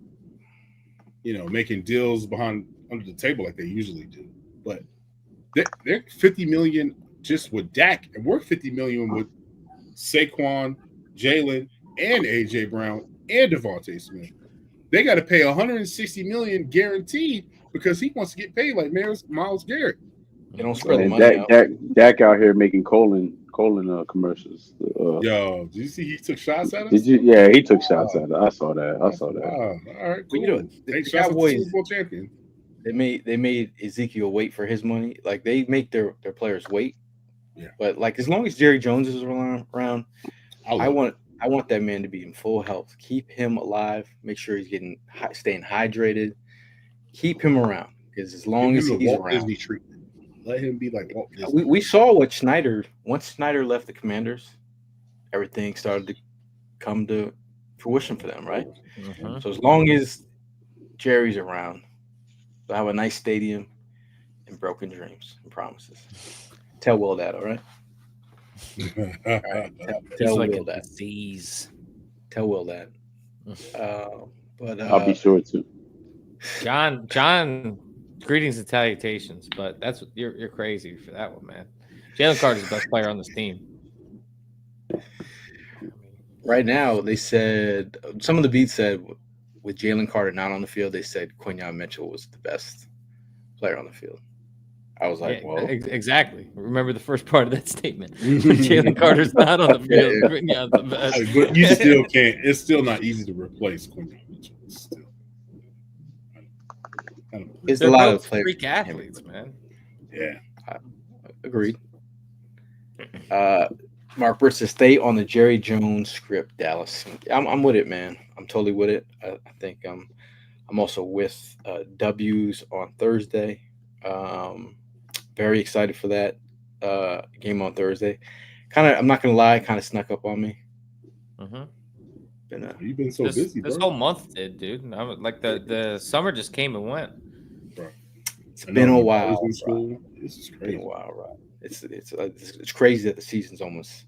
making deals under the table like they usually do. But they're $50 million just with Dak, and we're $50 million with Saquon, Jalen, and AJ Brown and Devontae Smith. They got to pay $160 million guaranteed because he wants to get paid like Myles Garrett. They don't spread the money out. Dak out here making colon commercials. Yo, did you see he took shots at us? Did you? Yeah, he took shots at us. I saw that. All right, cool. The Cowboys, Super Bowl champion. They made Ezekiel wait for his money. Like they make their players wait. Yeah. But like as long as Jerry Jones is around, I want that man to be in full health. Keep him alive. Make sure he's staying hydrated. Keep him around because as long as he's around. Disney treatment. Let him be like Walt Disney. We saw what once Snyder left the Commanders, everything started to come to fruition for them, right? Mm-hmm. So as long as Jerry's around, they'll have a nice stadium and broken dreams and promises. Tell Will that, all right? All right. Tell Will that. Disease. Tell Will that. But I'll be sure to. John. Greetings and salutations, but that's you're crazy for that one, man. Jalen Carter's the best player on this team. Right now, they said some of the beats said with Jalen Carter not on the field, they said Quinyon Mitchell was the best player on the field. I was Yeah, like, well, exactly. Remember the first part of that statement. When Jalen Carter's not on the field, yeah, Quignon's the best. But you still can't. It's still not easy to replace Quinton Mitchell. It's still kind of it's a They're lot of both players. freak athletes, man. yeah. Agreed. Mark Britt says stay on the Jerry Jones script, Dallas. I'm with it, man. I'm totally with it. I think I'm also with W's on Thursday. Um, very excited for that game on Thursday. I'm not gonna lie, kind of snuck up on me. Mhm. Been You've been so This busy, this bro. whole month did, dude. And I was like the summer just came and went. Bro. it's I been know a my daughter's while, in bro. school. This is It's been a crazy. while, right? It's crazy that the season's almost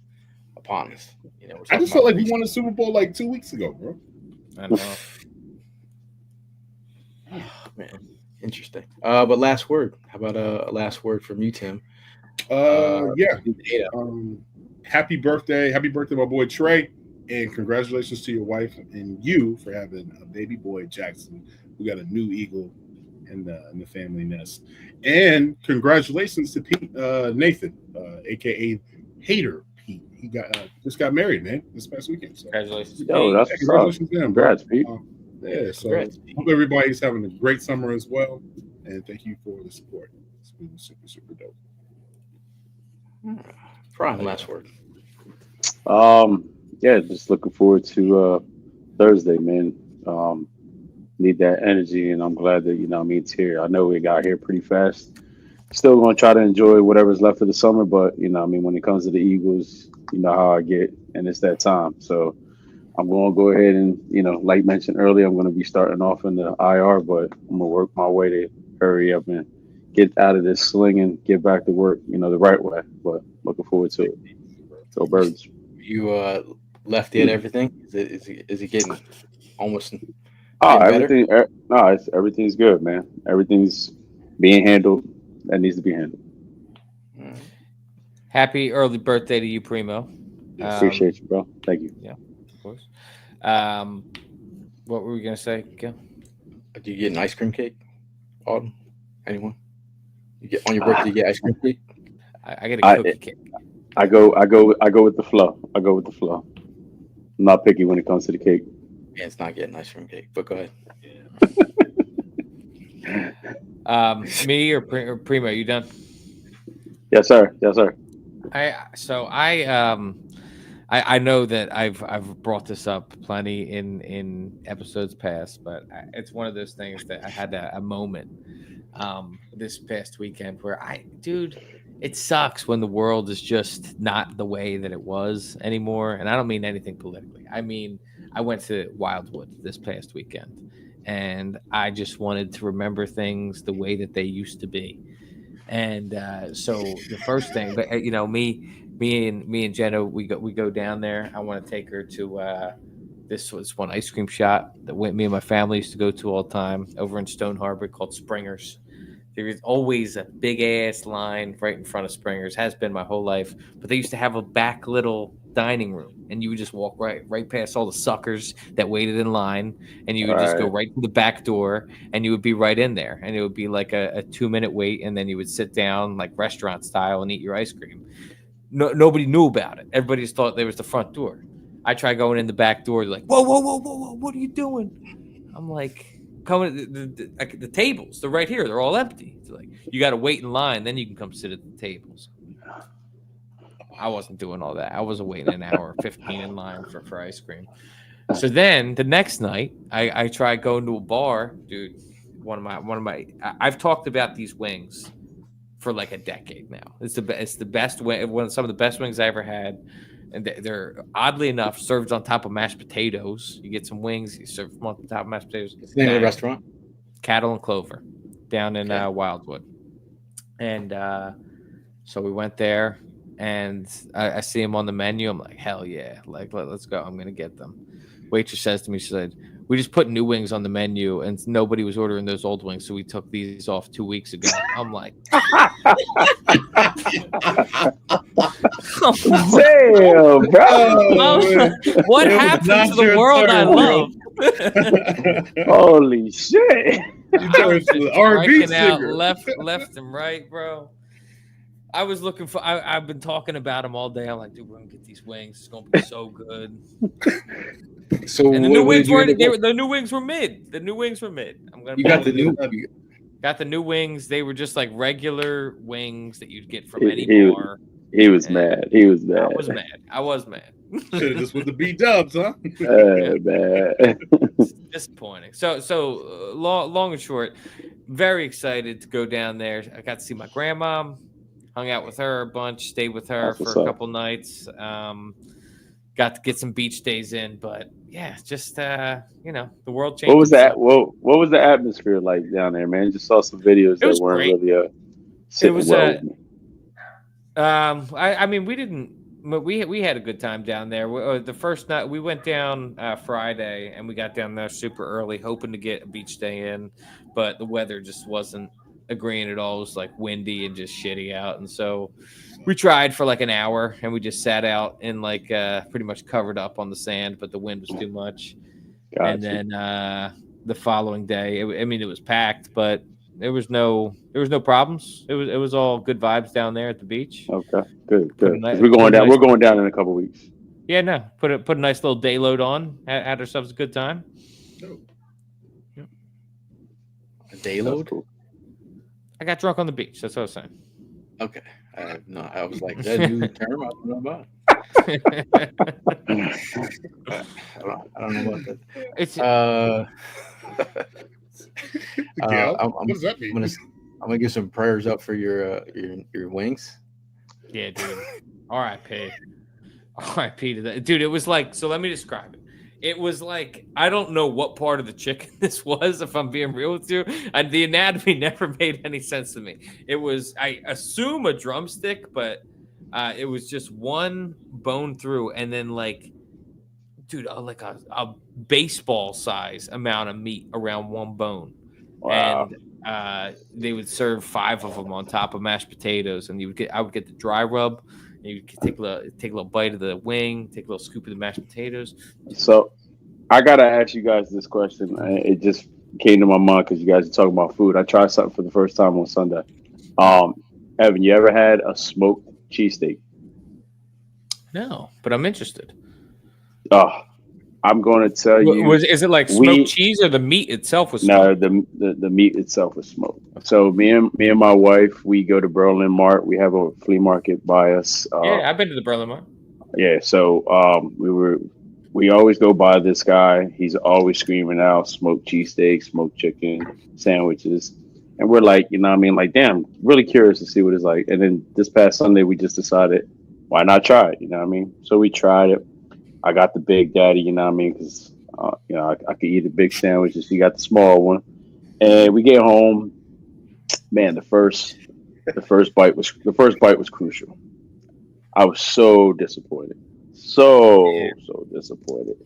upon us. You know, we're I talking just felt about like we won a Super Bowl like 2 weeks ago, bro. I know. man, interesting. But last word. How about a last word from you, Tim? Yeah. Ada. Happy birthday, my boy Trey, and congratulations to your wife and you for having a baby boy Jackson. We got a new eagle in the family nest, and congratulations to Pete Nathan, aka Hater Pete. He just got married, man, this past weekend. So Congratulations, Yo, Pete. that's yeah, what's up. congratulations to him, bro. Congrats, Pete. Yeah, so Congrats. hope everybody's having a great summer as well, and thank you for the support. It's been super, super dope. Prime last word. Yeah, just looking forward to Thursday, man. Need that energy, and I'm glad that it's here. I know we got here pretty fast. Still gonna try to enjoy whatever's left of the summer, but when it comes to the Eagles, you know how I get, and it's that time. So I'm gonna go ahead and like mentioned earlier, I'm gonna be starting off in the IR, but I'm gonna work my way to hurry up and get out of this sling and get back to work, the right way. But looking forward to it. Go birds. You lefty at everything. Is it getting almost Oh, getting better? no, everything's good, man. Everything's being handled that needs to be handled. Mm. Happy early birthday to you, Primo. Yes. Appreciate you, bro. Thank you. Yeah, of course. What were we gonna say, Gil? Do you get an ice cream cake? Autumn? Anyone? You get on your birthday? You get ice cream cake? I get a I cookie cake. I go with the flow. I go with the flow. I'm not picky when it comes to the cake. Yeah, it's not getting ice cream cake. But go ahead. Me or Primo? You done? Yes, sir. Yes, sir. I know that I've brought this up plenty in episodes past, but it's one of those things that I had a moment this past weekend where dude, it sucks when the world is just not the way that it was anymore. And I don't mean anything politically. I mean, I went to Wildwood this past weekend, and I just wanted to remember things the way that they used to be. And so the first thing, but me and Jenna, we go down there. I want to take her to this was one ice cream shop that me and my family used to go to all the time over in Stone Harbor called Springer's. There is always a big ass line right in front of Springer's. Has been my whole life. But they used to have a back little dining room, and you would just walk right past all the suckers that waited in line, and you All would just go right. right to the back door, and you would be right in there, and it would be like a 2-minute wait, and then you would sit down like restaurant style and eat your ice cream. Nobody knew about it. Everybody just thought there was the front door. I try going in the back door, like, whoa, whoa, whoa, whoa, whoa, what are you doing? I'm like, coming the tables, they're right here, they're all empty. It's like you got to wait in line, then you can come sit at the tables. I wasn't doing all that. I wasn't waiting an hour 15 in line for ice cream. So then the next night I tried going to a bar, dude. I've talked about these wings for like a decade now. It's the best wing, some of the best wings I ever had. And they're oddly enough served on top of mashed potatoes. You get some wings, you serve them on top of mashed potatoes. What's the name of the restaurant? Cattle and Clover down in Okay. Wildwood. And so we went there, and I see them on the menu. I'm like, hell yeah, like let's go. I'm gonna get them. Waitress says to me, she said, we just put new wings on the menu, and nobody was ordering those old wings, so we took these off 2 weeks ago. I'm like, damn, bro. What It was happened not to the your world I turn, bro. love? Holy shit. You turned to the R&B Breaking out singer. left and right, bro. I was looking for. I've been talking about them all day. I'm like, dude, we're gonna get these wings. It's gonna be so good. So And the what- new what wings did you end weren't. up- The new wings were mid. The new wings were mid. I'm gonna. You got the new. Got the new wings. They were just like regular wings that you'd get from He- any he- bar. He was And mad. He was mad. I was mad. Should have just with the B-dubs, huh? Man. Disappointing. So long and short, very excited to go down there. I got to see my grandma, hung out with her a bunch, stayed with her That's for what's a up. couple nights. Got to get some beach days in, but yeah, just the world changed. What was that? What was the atmosphere like down there, man? Just saw some videos that was weren't great. really sitting was, well with me. I mean, we didn't. We had a good time down there. The first night we went down Friday, and we got down there super early, hoping to get a beach day in, but the weather just wasn't agreeing at all. It was like windy and just shitty out, and so we tried for like an hour, and we just sat out and like pretty much covered up on the sand, but the wind was too much. Gotcha. And then the following day, it was packed, but there was no problems. It was all good vibes down there at the beach. Okay, good. 'Cause nice- we're going put a down. nice- We're going down in a couple weeks. Yeah, no, put a nice little day load on. Had ourselves a good time. A day That's load? cool. I got drunk on the beach. That's what I was saying. Okay. No, I was like, that new term? I don't know about. I don't know about that. It's Gail, I'm what does that mean? I'm gonna give some prayers up for your wings. yeah, dude. R.I.P. R.I.P. to that, dude. It was like, so. Let me describe it. It was like, I don't know what part of the chicken this was, if I'm being real with you. And the anatomy never made any sense to me. It was, I assume, a drumstick, but it was just one bone through, and then like, dude, like a baseball size amount of meat around one bone. Wow. And they would serve 5 of them on top of mashed potatoes, and I would get the dry rub. And you could take a little bite of the wing, take a little scoop of the mashed potatoes. So, I gotta ask you guys this question. It just came to my mind because you guys are talking about food. I tried something for the first time on Sunday. Evan, you ever had a smoked cheesesteak? No, but I'm interested. Oh, I'm going to tell you. Is it like smoked cheese, or the meat itself was smoked? No, the meat itself was smoked. So me and my wife, we go to Berlin Mart. We have a flea market by us. Yeah, I've been to the Berlin Mart. Yeah, so we always go by this guy. He's always screaming out smoked cheesesteak, smoked chicken, sandwiches. And we're like, you know what I mean? Like, damn, really curious to see what it's like. And then this past Sunday, we just decided, why not try it? You know what I mean? So we tried it. I got the Big Daddy, you know what I mean? Because, I could eat a big sandwich. She got the small one. And we get home. Man, the first bite was crucial. I was so disappointed. So disappointed.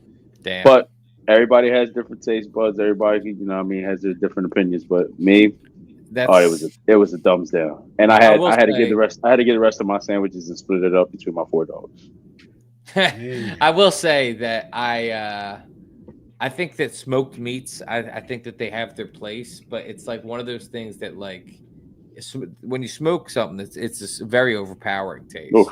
Damn. But everybody has different taste buds. Everybody, you know what I mean, has their different opinions. But me, it was a thumbs down. And I had to get the rest. I had to get the rest of my sandwiches and split it up between my 4 dogs. I will say that I think that smoked meats, I think that they have their place, but it's like one of those things that, like, when you smoke something, it's a very overpowering taste. Oof.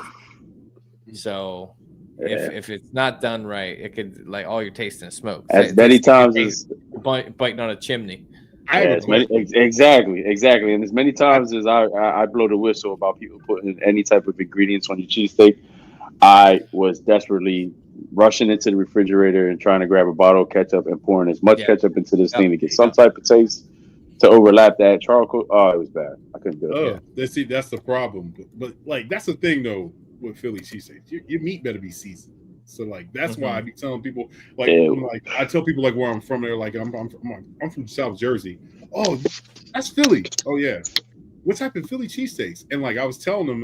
So Yeah. if it's not done right, it could, like, all you're tasting is smoke. As many times as biting on a chimney. exactly, and as many times as I blow the whistle about people putting any type of ingredients on your cheesesteak, I was desperately rushing into the refrigerator and trying to grab a bottle of ketchup and pouring as much ketchup into this thing to get some type of taste to overlap that charcoal. Oh, it was bad. I couldn't do it. See, that's the problem. But like, that's the thing though with Philly cheesesteaks. Your meat better be seasoned. So like, that's why I be telling people like, I tell people like where I'm from. They're like, I'm from South Jersey. Oh, that's Philly. Oh yeah. What type of Philly cheesesteaks? And like I was telling them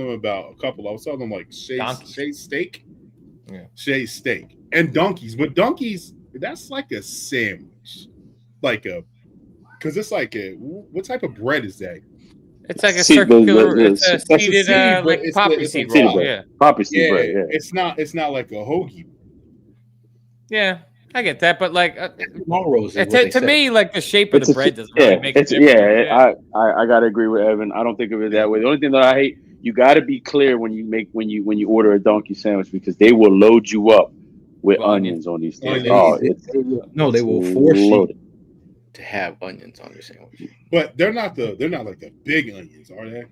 about a couple. I was telling them like Shay's Steak, Shay's Steak, and Donkeys. But Donkeys, that's like a sandwich, because it's like what type of bread is that? It's like a Seed- circular. the- It's a that's a seeded, seed, but like it's poppy it's a seed seed roll. bread. Yeah, Poppy seed Yeah, bread. Yeah. it's not like a hoagie. yeah, I get that, but like Long rolls is what they to say. me, like the shape of It's the a- bread doesn't really make a it's difference. I gotta agree with Evan. I don't think of it that way. The only thing that I hate, you gotta be clear when you order a donkey sandwich because they will load you up with Well, onions on these things. Onions. They will force you to have onions on your sandwich. But they're not like the big onions, are they?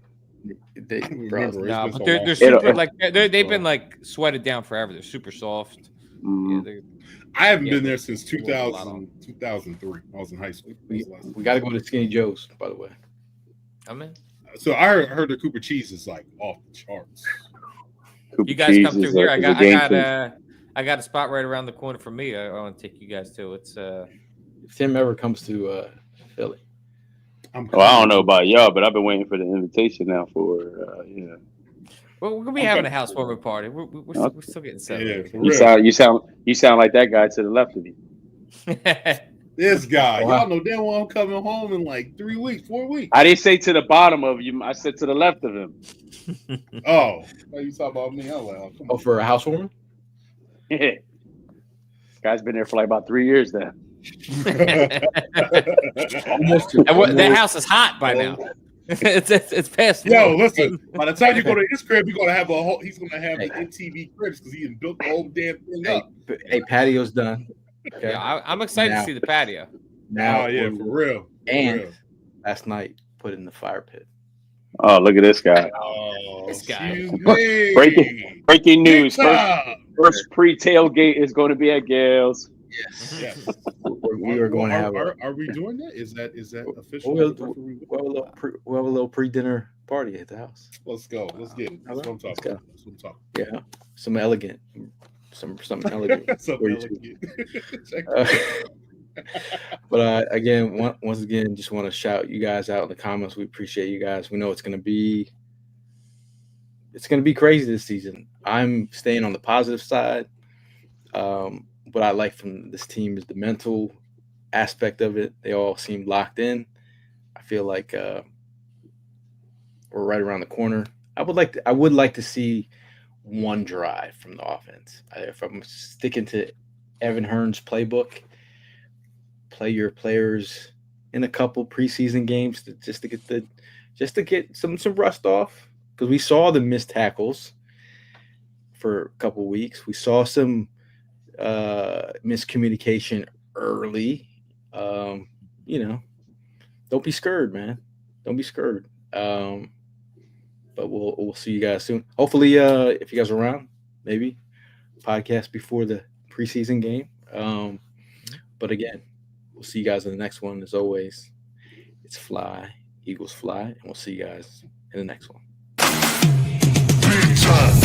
They, I don't bro, remember. No, It's but been they're so long. super like they've been like sweated down forever. They're super soft. Yeah, they're, I haven't Yeah, been there since they roll a lot 2003. I was in high school. we got to go to Skinny Joe's, by the way. I mean, So I heard the Cooper cheese is like off the charts. you guys come through here. I got a spot right around the corner from me. I want to take you guys to. It's If Tim ever comes to Philly, Well, I don't know about y'all, but I've been waiting for the invitation now for well, we're gonna be having a housewarming party. We're still getting set. Yeah, for You real. you sound like that guy to the left of you. This guy, Wow. y'all know damn well I'm coming home in like 3 weeks, 4 weeks. I didn't say to the bottom of you. I said to the left of him. Oh, now you talk about me? I'm like, oh, come on. for a housewarming. Guy's been there for like about 3 years now. Almost. That house is hot by now. it's past. Yo, noon. listen. By the time you go to his crib, you're gonna have a whole. He's gonna have the MTV cribs because he done built the whole damn thing up. Hey, patio's done. Okay. Yeah, I'm excited Now- to see the patio. Now, Oh yeah, for real. For and real. last night put in the fire pit. Oh, look at this guy. Oh, This guy. excuse me. Breaking news. Big time. First pre-tailgate is going to be at Gale's. Yes. We are going to have Are we doing that? Is that official? we'll have a little pre-dinner party at the house. Let's go. Let's get it. That's what I'm Let's talking go. about. That's what I'm talking Yeah, some elegant. Something elegant. about. So What do you elegant. Check But again, once again, just want to shout you guys out in the comments. We appreciate you guys. We know it's gonna be crazy this season. I'm staying on the positive side. What I like from this team is the mental aspect of it. They all seem locked in. I feel like we're right around the corner. I would like to see one drive from the offense. If I'm sticking to Evan Hearn's playbook, play your players in a couple preseason games just to get some rust off, because we saw the missed tackles for a couple weeks. We saw some miscommunication early. Don't be scared, man. Don't be scared. But we'll see you guys soon. Hopefully, if you guys are around, maybe podcast before the preseason game. But again, we'll see you guys in the next one. As always, it's Fly, Eagles Fly, and we'll see you guys in the next one. Big time.